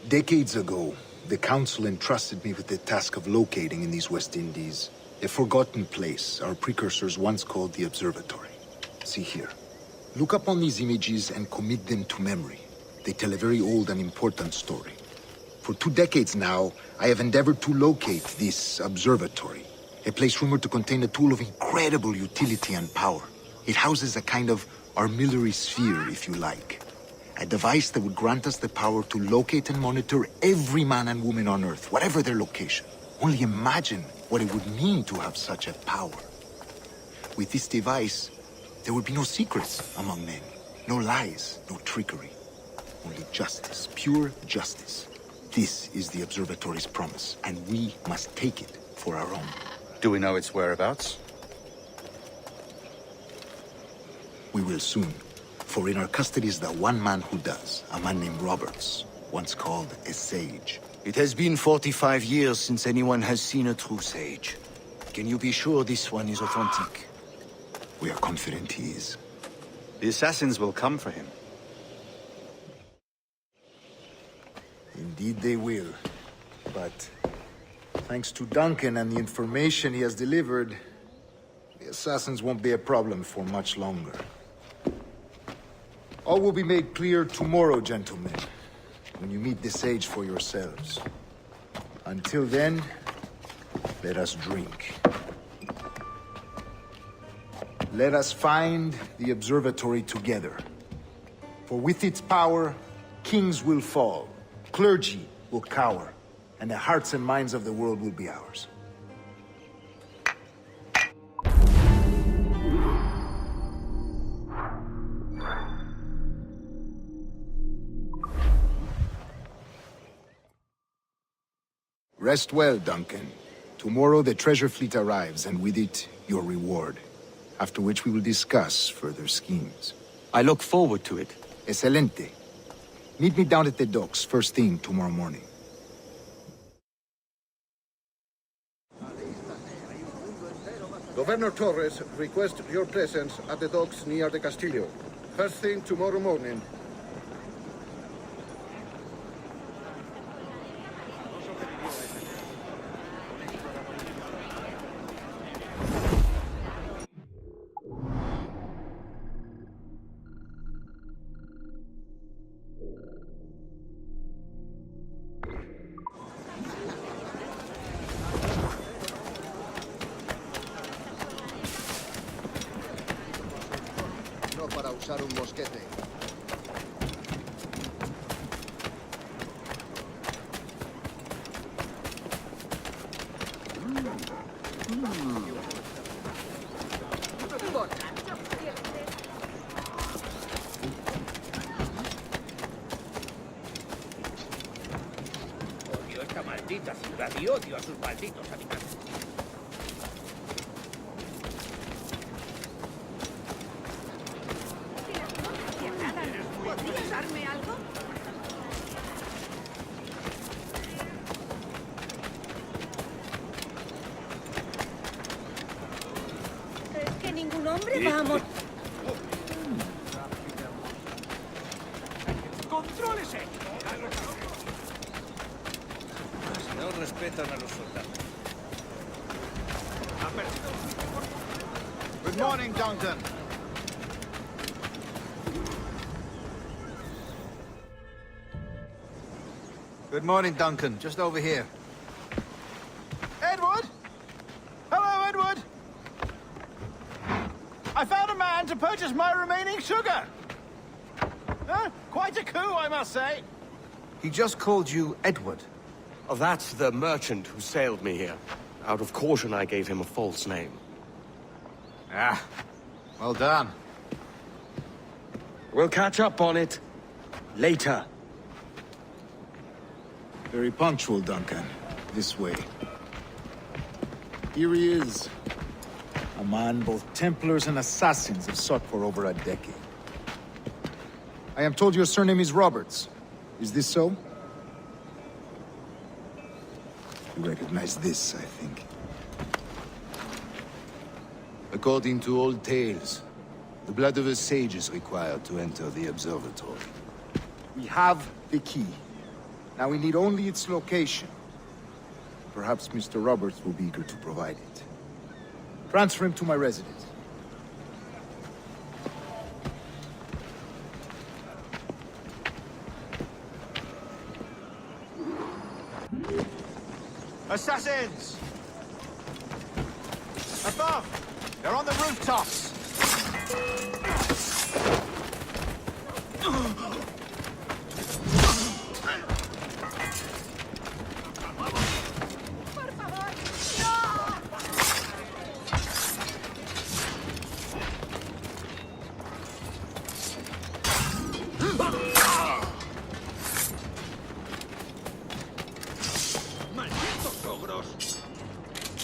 Decades ago, the Council entrusted me with the task of locating in these West Indies a forgotten place our precursors once called the Observatory. See here. Look upon these images and commit them to memory. They tell a very old and important story. For 2 decades now, I have endeavored to locate this observatory, a place rumored to contain a tool of incredible utility and power. It houses a kind of armillary sphere, if you like. A device that would grant us the power to locate and monitor every man and woman on Earth, whatever their location. Only imagine what it would mean to have such a power. With this device, there would be no secrets among men, no lies, no trickery. Only justice, pure justice. This is the observatory's promise, and we must take it for our own. Do we know its whereabouts? We will soon. For in our custody is the one man who does, a man named Roberts, once called a sage. It has been 45 years since anyone has seen a true sage. Can you be sure this one is authentic? We are confident he is. The assassins will come for him. Indeed they will. But thanks to Duncan and the information he has delivered, the assassins won't be a problem for much longer. All will be made clear tomorrow, gentlemen, when you meet the sage for yourselves. Until then, let us drink. Let us find the observatory together. For with its power, kings will fall, clergy will cower, and the hearts and minds of the world will be ours. Rest well, Duncan. Tomorrow the treasure fleet arrives, and with it, your reward. After which we will discuss further schemes. I look forward to it. Excelente. Meet me down at the docks first thing tomorrow morning. Governor Torres requests your presence at the docks near the Castillo. First thing tomorrow morning. Para usar un mosquete. Odio esta maldita ciudad y odio a sus malditos habitantes. ¿Podrías darme algo? ¿Crees que ningún hombre va a morir? ¡Contrólese! No respetan a los soldados. Good morning, Duncan. Good morning, Duncan. Just over here. Edward? Hello, Edward! I found a man to purchase my remaining sugar! Quite a coup, I must say. He just called you Edward. Oh, that's the merchant who sailed me here. Out of caution, I gave him a false name. Ah, well done. We'll catch up on it. Later. Very punctual, Duncan. This way. Here he is. A man both Templars and Assassins have sought for over a decade. I am told your surname is Roberts. Is this so? You recognize this, I think. According to old tales, the blood of a sage is required to enter the observatory. We have the key. Now we need only its location. Perhaps Mr. Roberts will be eager to provide it. Transfer him to my residence. Assassins! Above! They're on the rooftops!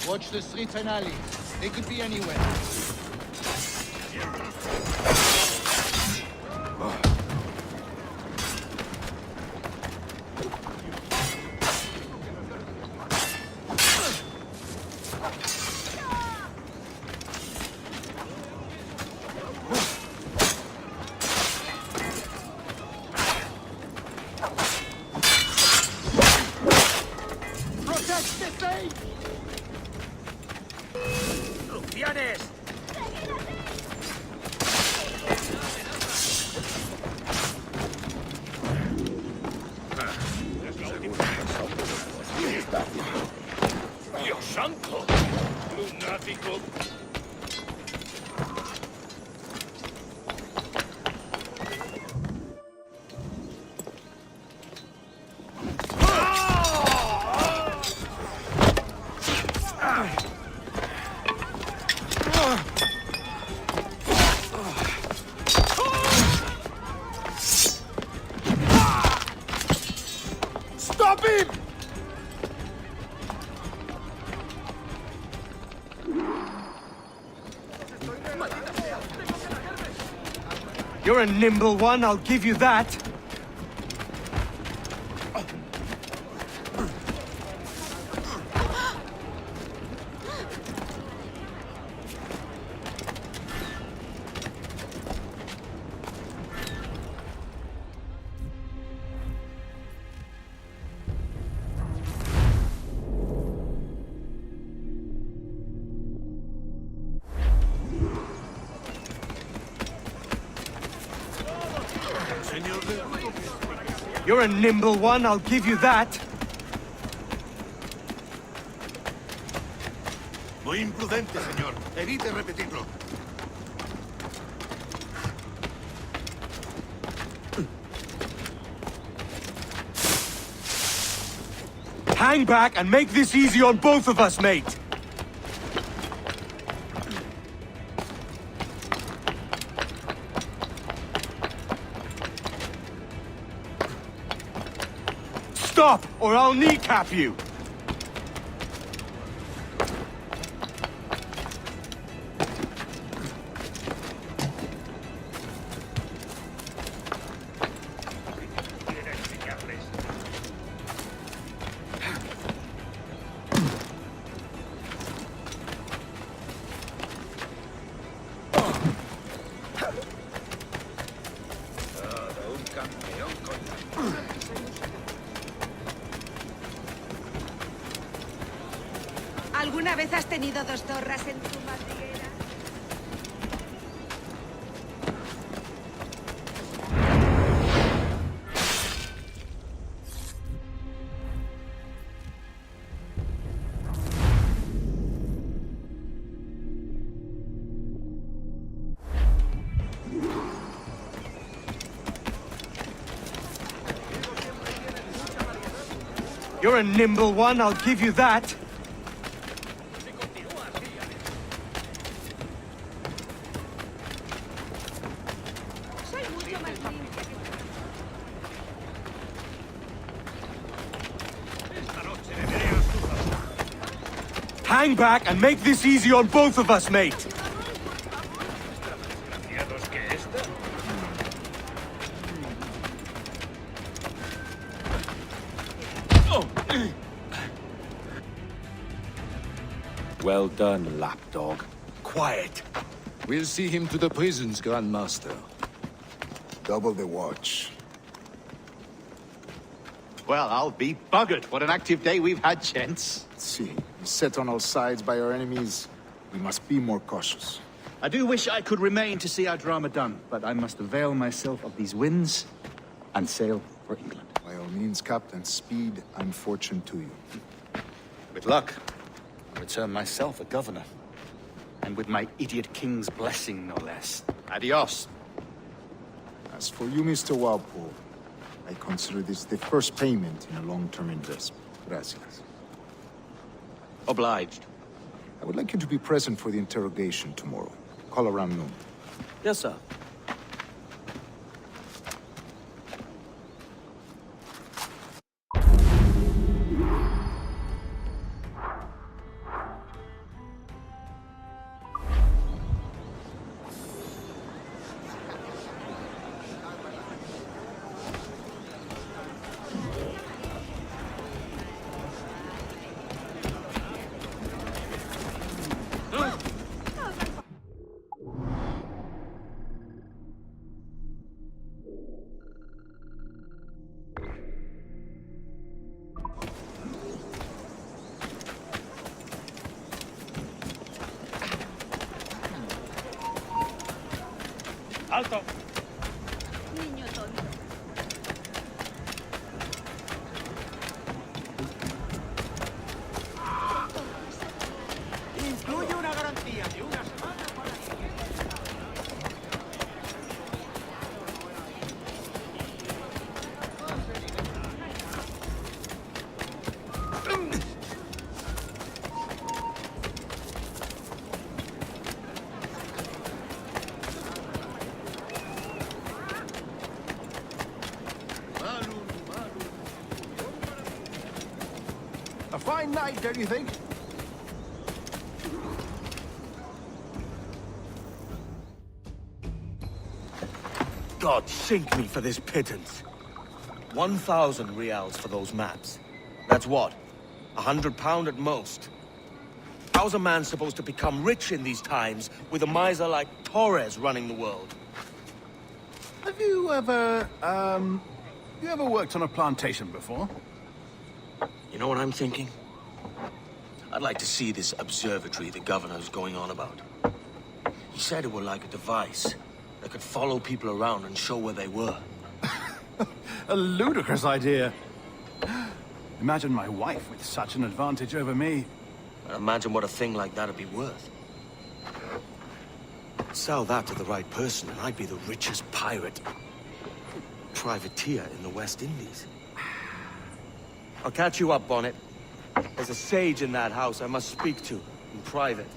Watch the streets and alleys. They could be anywhere. ¡Dios santo! ¡Lunático! Stop him! You're a nimble one, I'll give you that. You're a nimble one, I'll give you that. Muy imprudente, señor. Evite repetirlo. Hang back and make this easy on both of us, mate. Stop, or I'll kneecap you! ¿Alguna vez has tenido dos zorras en tu madriguera? You're a nimble one, I'll give you that. Hang back and make this easy on both of us, mate! Well done, lapdog. Quiet. We'll see him to the prisons, Grandmaster. Double the watch. Well, I'll be buggered. What an active day we've had, gents. Let's see. Set on all sides by our enemies, we must be more cautious. I do wish I could remain to see our drama done, but I must avail myself of these winds and sail for England. By all means, Captain, speed and fortune to you. With luck, I'll return myself a governor. And with my idiot king's blessing, no less. Adios. As for you, Mr. Walpole, I consider this the first payment in a long-term investment. Gracias. Obliged. I would like you to be present for the interrogation tomorrow. Call around noon. Yes, sir. Alto. Niño tonto. Incluye una garantía de una semana para... A fine night, don't you think? God sink me for this pittance. 1,000 reals for those maps. That's what? £100 at most. How's a man supposed to become rich in these times with a miser like Torres running the world? Have you ever, worked on a plantation before? You know what I'm thinking? I'd like to see this observatory the governor's going on about. He said it were like a device that could follow people around and show where they were. A ludicrous idea. Imagine my wife with such an advantage over me. Imagine what a thing like that'd be worth. Sell that to the right person and I'd be the richest pirate, privateer in the West Indies. I'll catch you up, Bonnet. There's a sage in that house I must speak to, in private.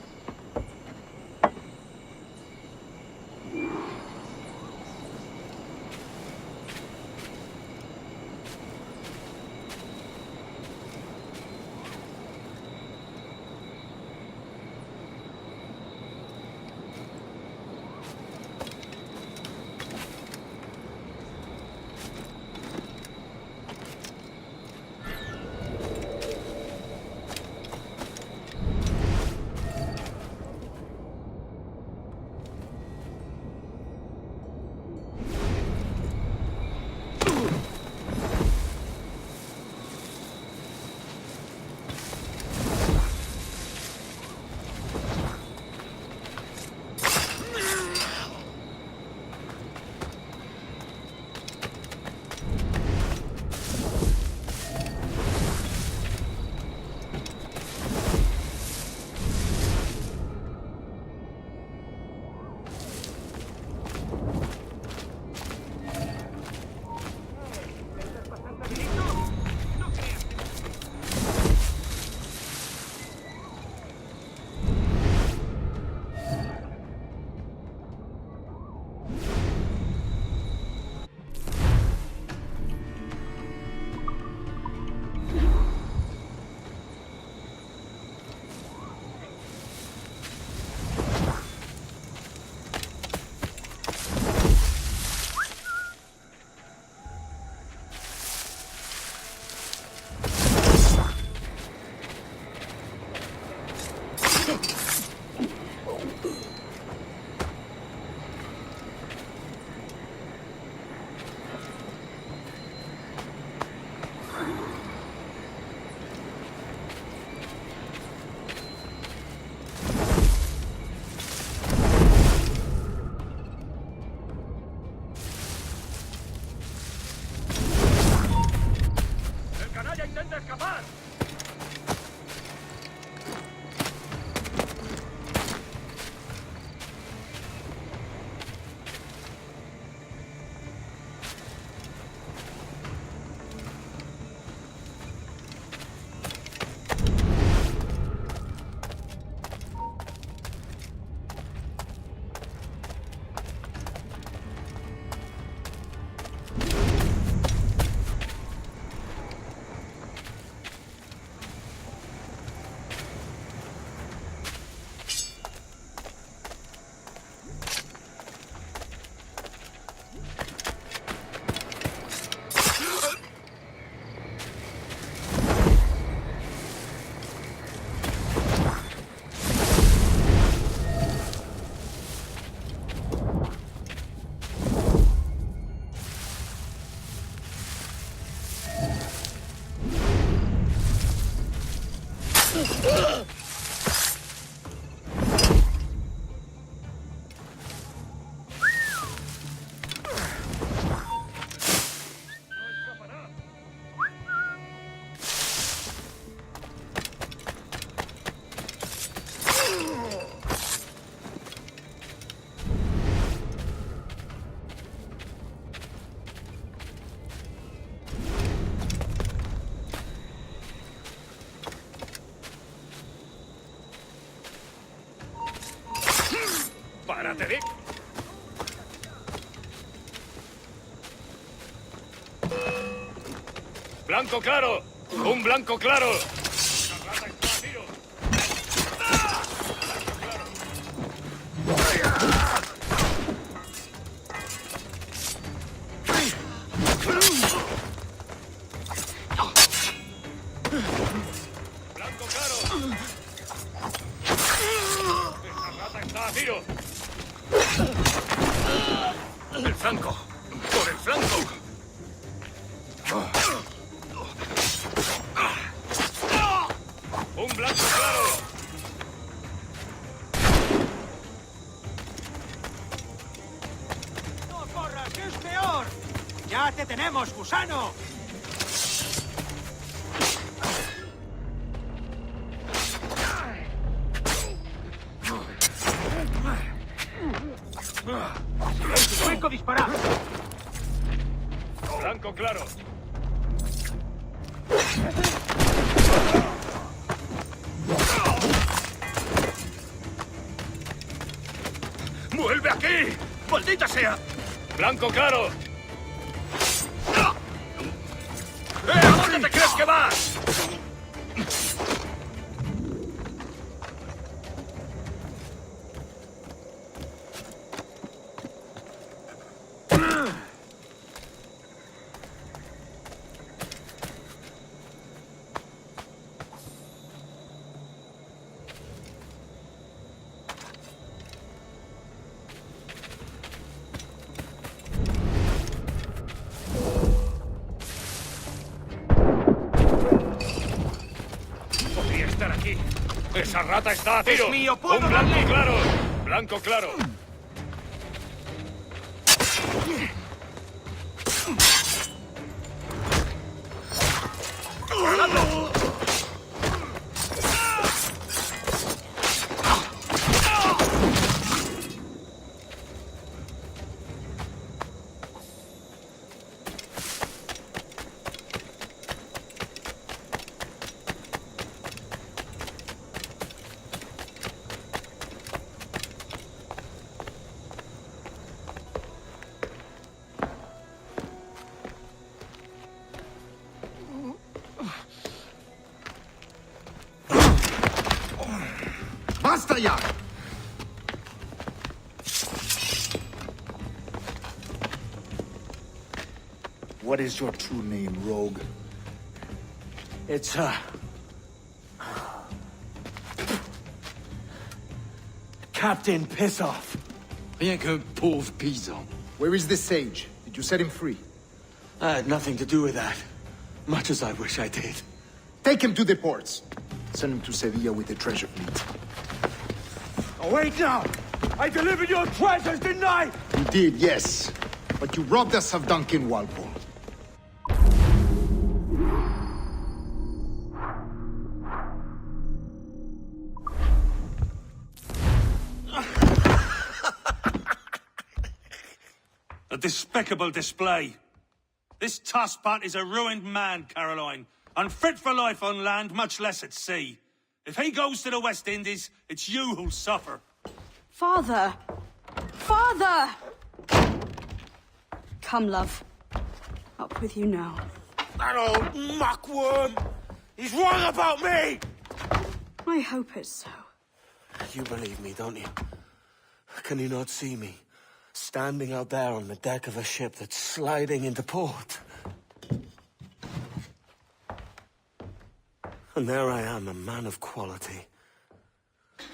Espérate, Dick. Blanco claro. Un blanco claro. El flanco. Por el flanco. Un blanco claro. ¡No corras, que es peor! ¡Ya te tenemos, gusano! ¡Sueco disparar! Blanco claro. ¡Vuelve aquí! ¡Maldita sea! Blanco claro. ¿A dónde te crees que vas? Podría estar aquí. Esa rata está a tiro. ¡Es mío! ¡Puedo Un blanco darle! claro. Blanco claro. ¡Basta ya! What is your true name, rogue? It's, Captain Pissoff. Rien qu'un pauvre paysan. Where is the sage? Did you set him free? I had nothing to do with that. Much as I wish I did. Take him to the ports. Send him to Sevilla with the treasure fleet. Oh, wait now! I delivered your treasures, didn't I? You did, yes. But you robbed us of Duncan Walpole. A despicable display. This tosspot is a ruined man, Caroline. Unfit for life on land, much less at sea. If he goes to the West Indies, it's you who'll suffer. Father! Father! Come, love. Up with you now. That old muckworm! He's wrong about me! I hope it's so. You believe me, don't you? Can you not see me? Standing out there on the deck of a ship that's sliding into port. And there I am, a man of quality.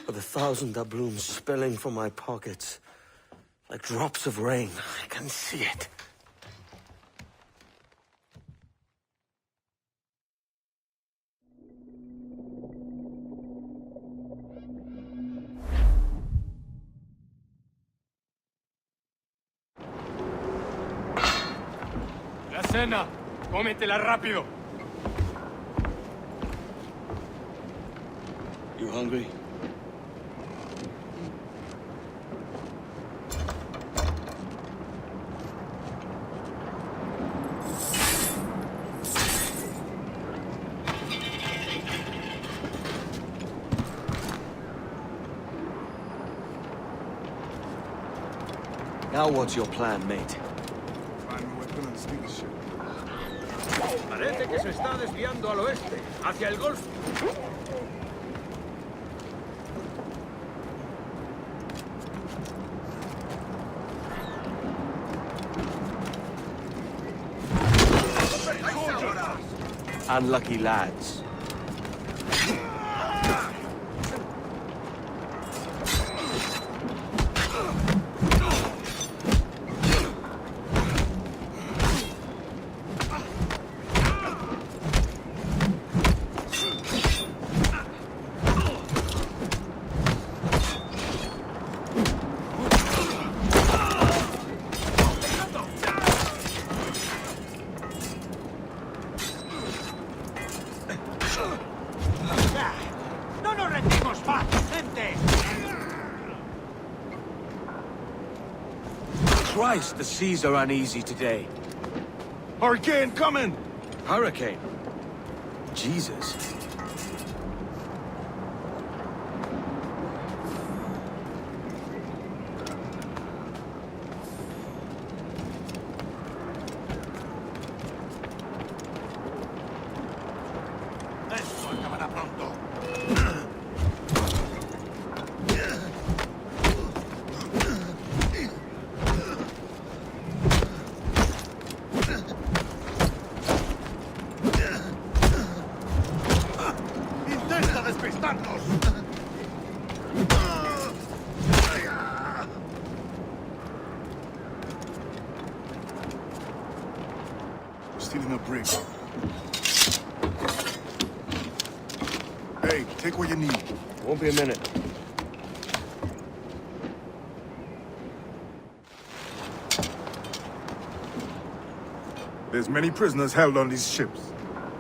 With 1,000 doubloons spilling from my pockets. Like drops of rain. I can see it. La cena. Cómetela rápido. You hungry? Now what's your plan, mate? Parece que se está desviando al oeste, hacia el golfo. Unlucky lads. Christ, the seas are uneasy today. Hurricane coming! Hurricane? Jesus. Esto acabará pronto. Stealing a brig. Hey, take what you need. Won't be a minute. There's many prisoners held on these ships.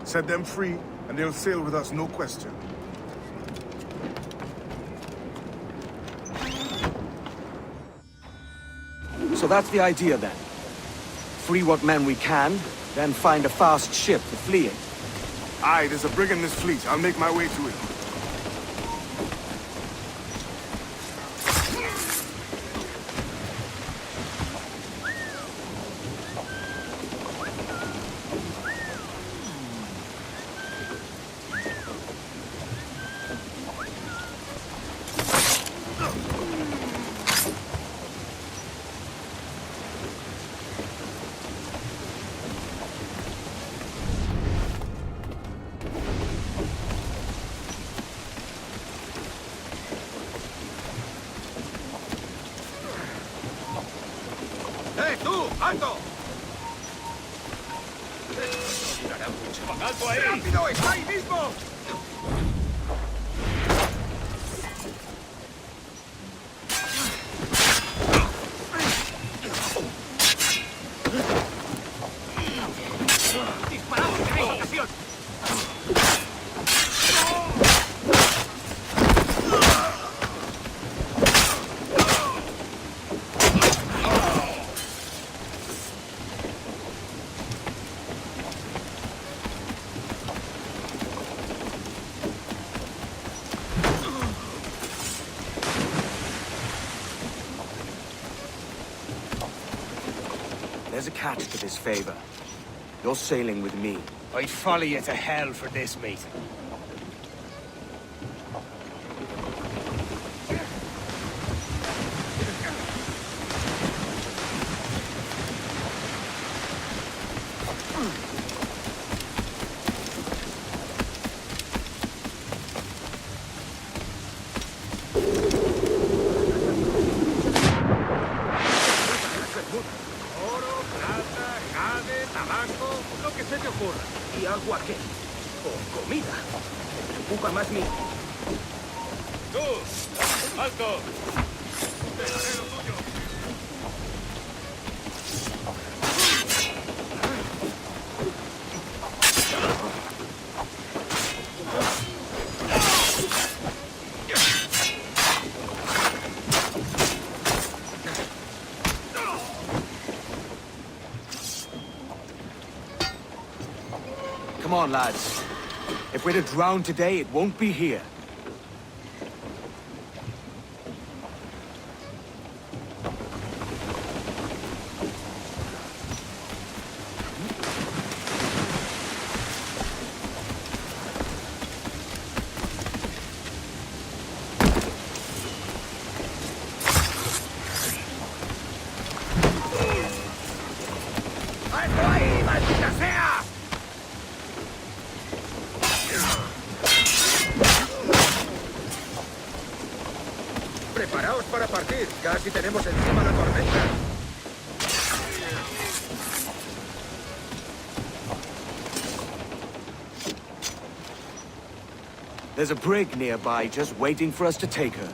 Set them free, and they'll sail with us, no question. So that's the idea then. Free what men we can, then find a fast ship to flee in. Aye, there's a brig in this fleet. I'll make my way to it. ¡Alto! ¡Alto ahí! ¡Rápido! ¡Está ahí mismo! ¡Disparamos! ¡Tenéis ocasión! There's a catch to this favor. You're sailing with me. I'd follow you to hell for this, mate. ¿Y agua qué? ¿O comida? Ocupa más mi... ¡Tú! ¡Alto! Come on, lads. If we're to drown today, it won't be here. subir. Casi tenemos encima la tormenta. There's a brig nearby just waiting for us to take her.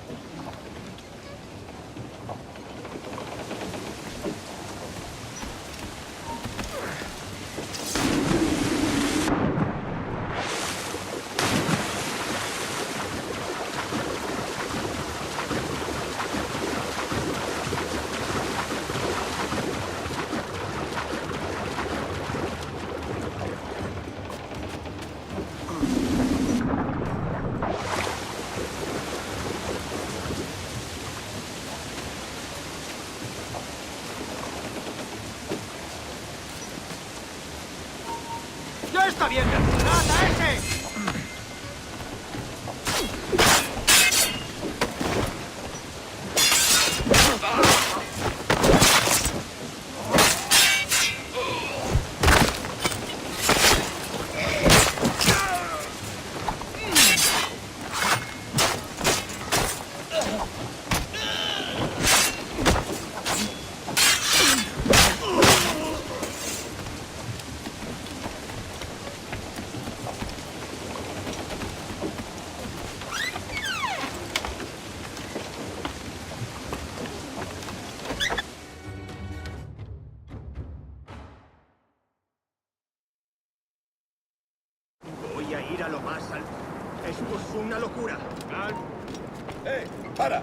¡Ya está bien! ¡Nada ese! Voy a ir a lo más alto. Esto es una locura. ¡Para!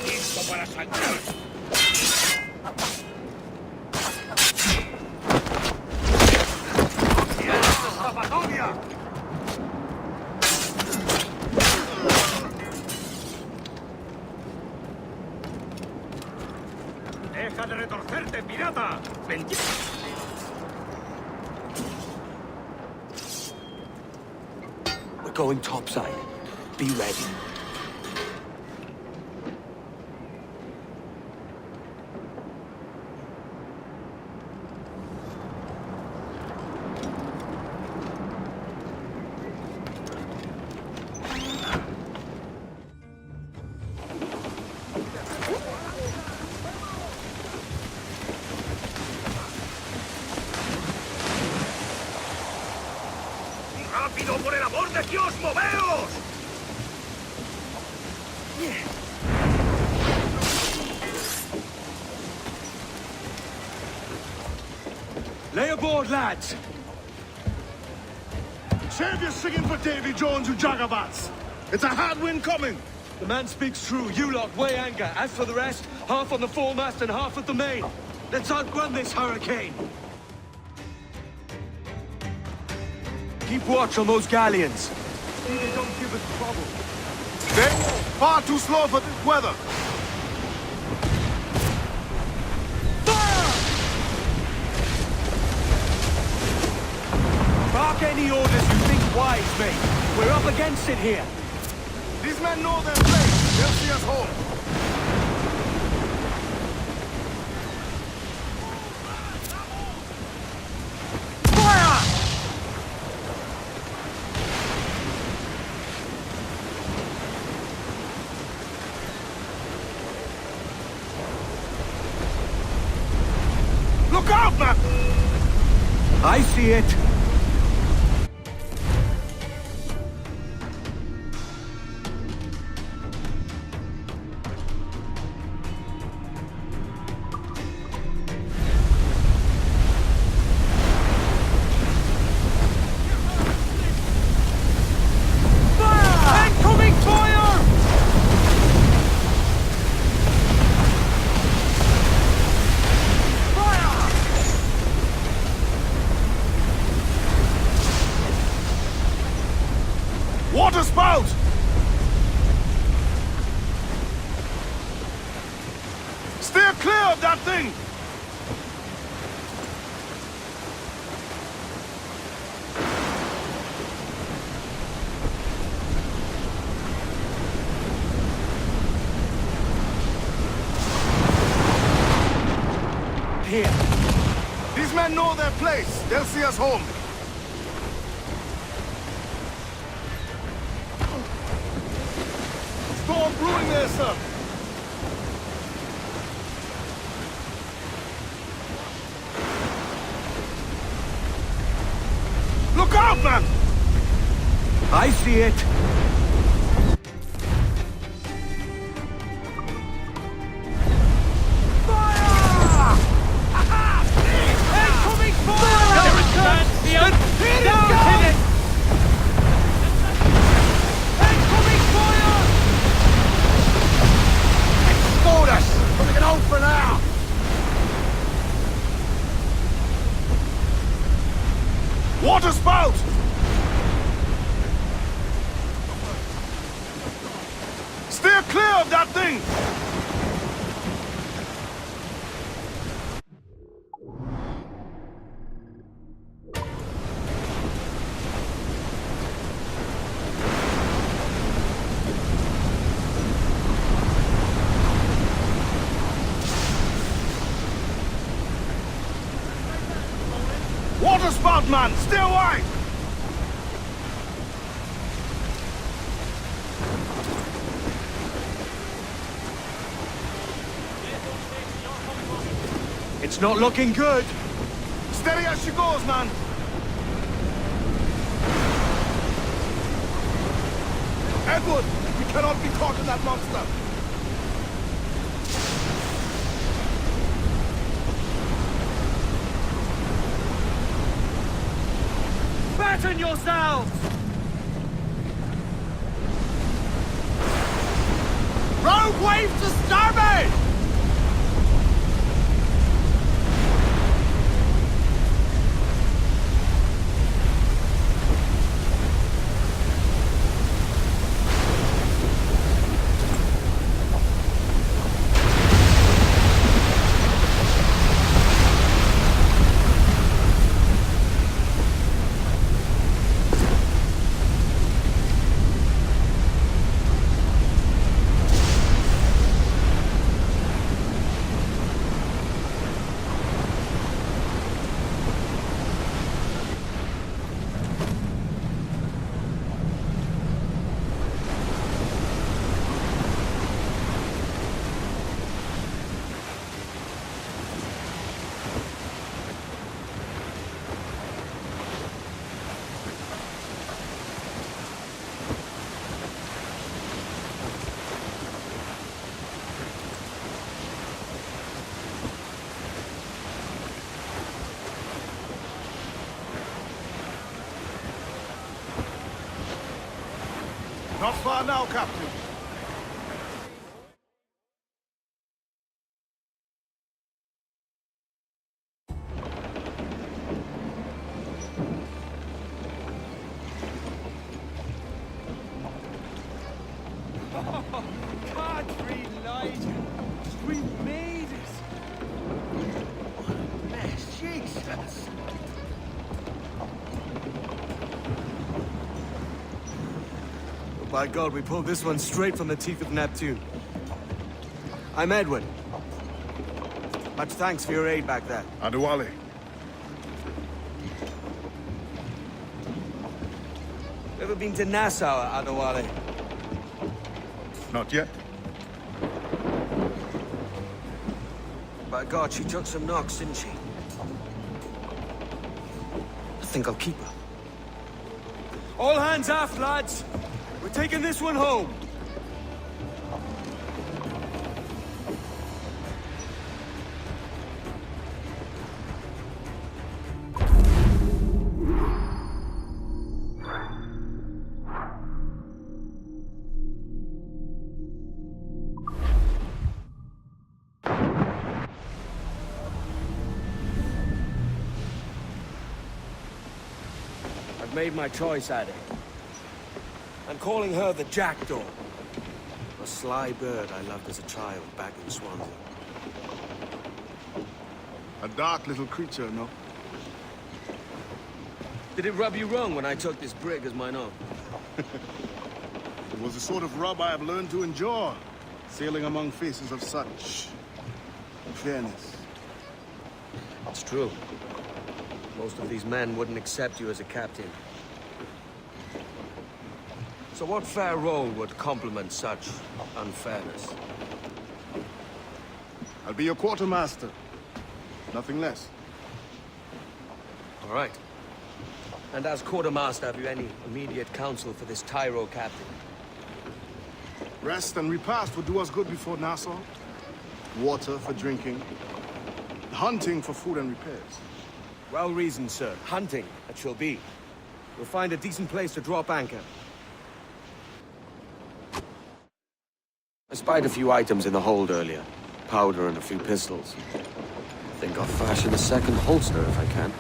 ¡Listo para saltar! ¡Escapatoria! ¡Deja de retorcerte, pirata! We're going topside. Be ready. ¡Rápido, por el amor de Dios, moveos! Lay aboard, lads! Save your singing for Davy Jones, you jagabats! It's a hard wind coming! The man speaks true. You lot weigh anchor. As for the rest, half on the foremast and half at the main. Let's outrun this hurricane! Keep watch on those galleons. They don't give us trouble. They're far too slow for this weather. Bark any orders you think wise, mate. We're up against it here. These men know their place. They'll see us home. Look out, man! I see it. Water spout! Steer clear of that thing! Here. These men know their place. They'll see us home. storm brewing there, sir. Look out, man! I see it. For now! Water spout! Steer clear of that thing! Water spout, man! Stay away! It's not looking good. Steady as she goes, man! Edward! We cannot be caught in that monster! Batten yourselves! Rogue wave to starboard! Not far now, Captain. Country light! We made it! What a mess, Jesus! By God, we pulled this one straight from the teeth of Neptune. I'm Edward. Much thanks for your aid back there. Adewale. Ever been to Nassau, Adewale? Not yet. By God, she took some knocks, didn't she? I think I'll keep her. All hands aft, lads! We're taking this one home! I've made my choice, Addy. I'm calling her the Jackdaw. A sly bird I loved as a child back in Swansea. A dark little creature, no? Did it rub you wrong when I took this brig as mine own? It was the sort of rub I have learned to endure, sailing among faces of such fairness. It's true. Most of these men wouldn't accept you as a captain. So what fair role would complement such unfairness? I'll be your quartermaster. Nothing less. All right. And as quartermaster, have you any immediate counsel for this Tyro captain? Rest and repast would do us good before Nassau. Water for drinking. Hunting for food and repairs. Well reasoned, sir. Hunting, it shall be. We'll find a decent place to drop anchor. I spied a few items in the hold earlier. Powder and a few pistols. I think I'll fashion a second holster if I can.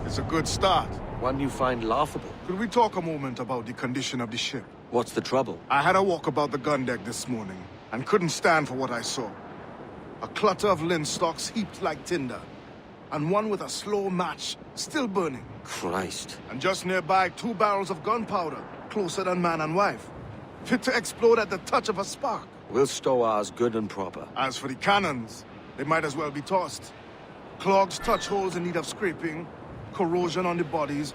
It's a good start. One you find laughable. Could we talk a moment about the condition of the ship? What's the trouble? I had a walk about the gun deck this morning, and couldn't stand for what I saw. A clutter of linstocks heaped like tinder, and one with a slow match, still burning. Christ. And just nearby, 2 barrels of gunpowder, closer than man and wife. Fit to explode at the touch of a spark. We'll stow ours good and proper. As for the cannons, they might as well be tossed. Clogged touch holes in need of scraping, corrosion on the bodies,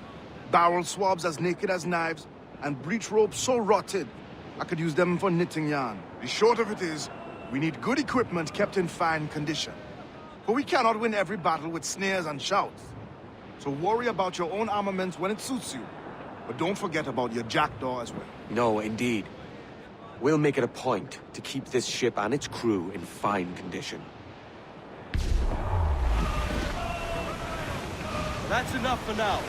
barrel swabs as naked as knives, and breech ropes so rotted, I could use them for knitting yarn. The short of it is, we need good equipment kept in fine condition. For we cannot win every battle with snares and shouts. So worry about your own armament when it suits you. But don't forget about your jackdaw as well. No, indeed. We'll make it a point to keep this ship and its crew in fine condition. That's enough for now.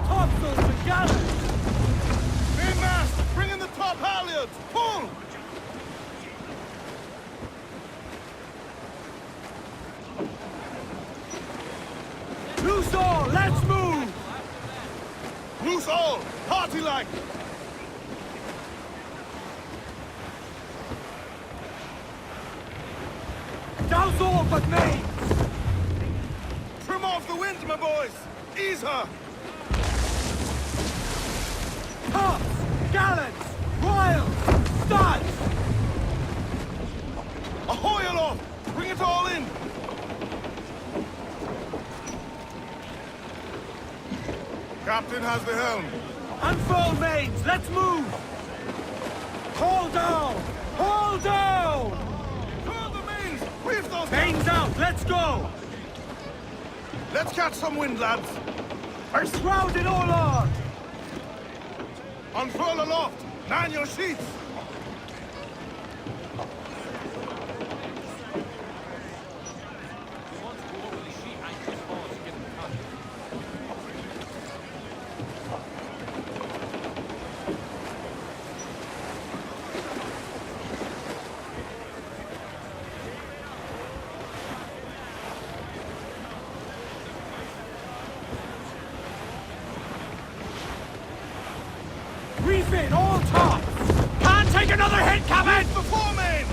Topsails and galleys! Mainmast! Bring in the top halyards! Pull! Loose all! Let's move! Loose all! Party-like! Douse all but mains! Trim off the wind, my boys! Ease her! Tops! Gallants! Royals! Studs! Ahoy aloft! Bring it all in! Captain has the helm. Unfurl mains! Let's move! Haul down! Haul down! Furl the mains! Reef those Mains out! Let's go! Let's catch some wind, lads. Are shrouded all on! Unfurl aloft! Man your sheets! Refit all tops! Can't take another hit, Captain! The foremain!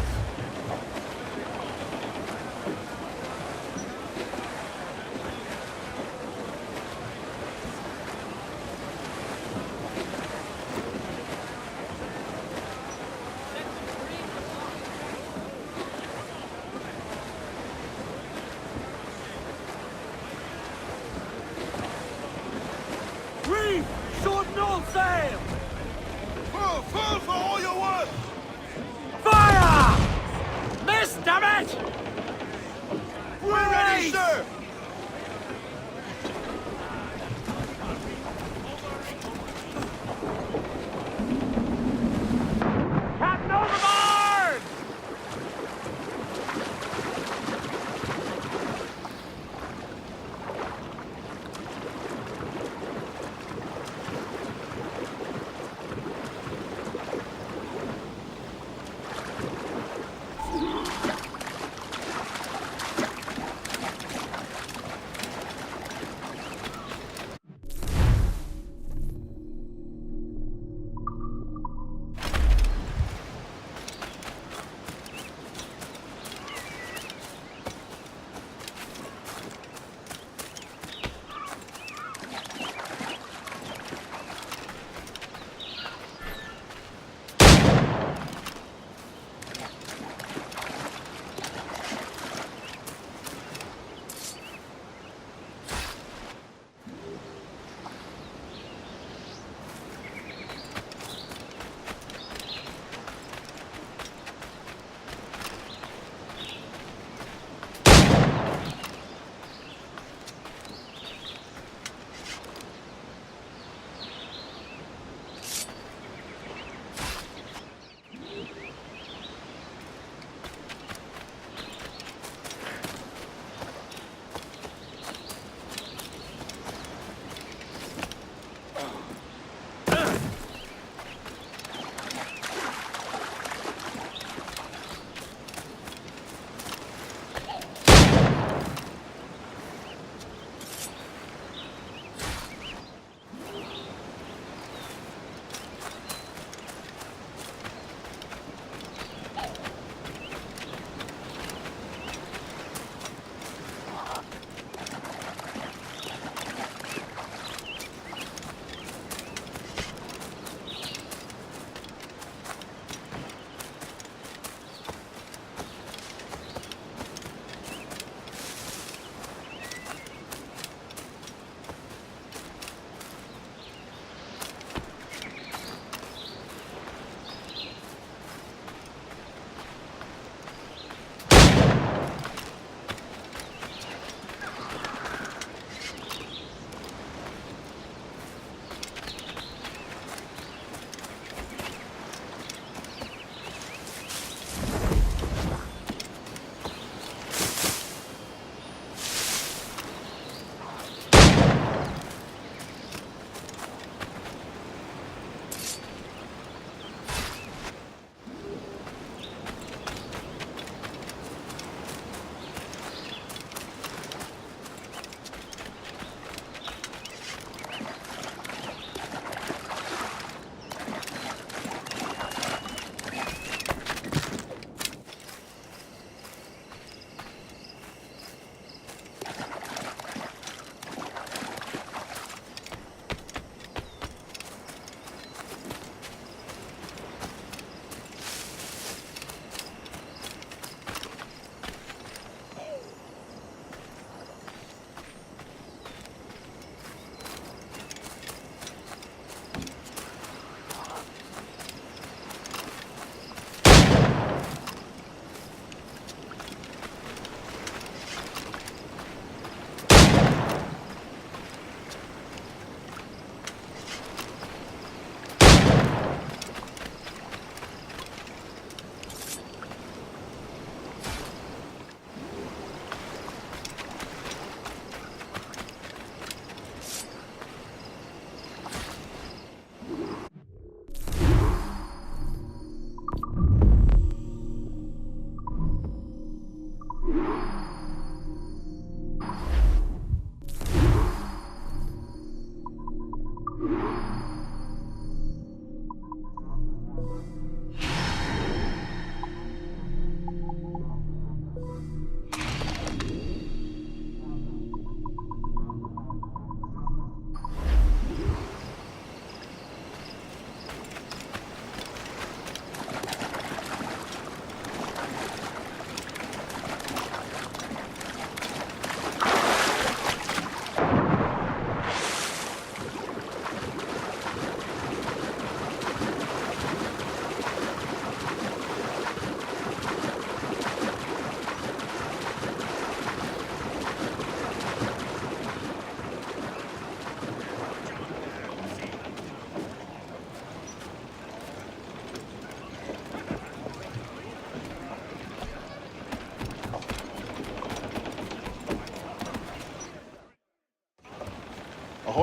Reef! Shorten all sail! Full for all your worth! Fire! Miss, damn it! We're ready, sir! Captain overboard!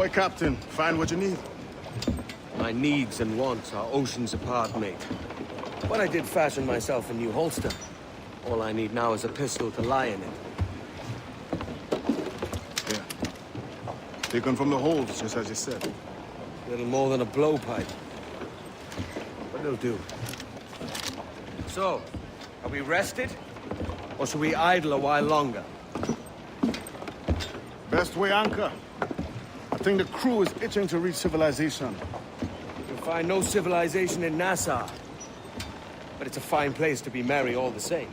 Ahoy, Captain. Find what you need. My needs and wants are oceans apart, mate. But I did fashion myself a new holster. All I need now is a pistol to lie in it. Yeah. Taken from the holds, just as you said. Little more than a blowpipe. But it'll do. So, are we rested? Or should we idle a while longer? Best way anchor. I think the crew is itching to reach civilization. You'll find no civilization in Nassau. But it's a fine place to be merry all the same.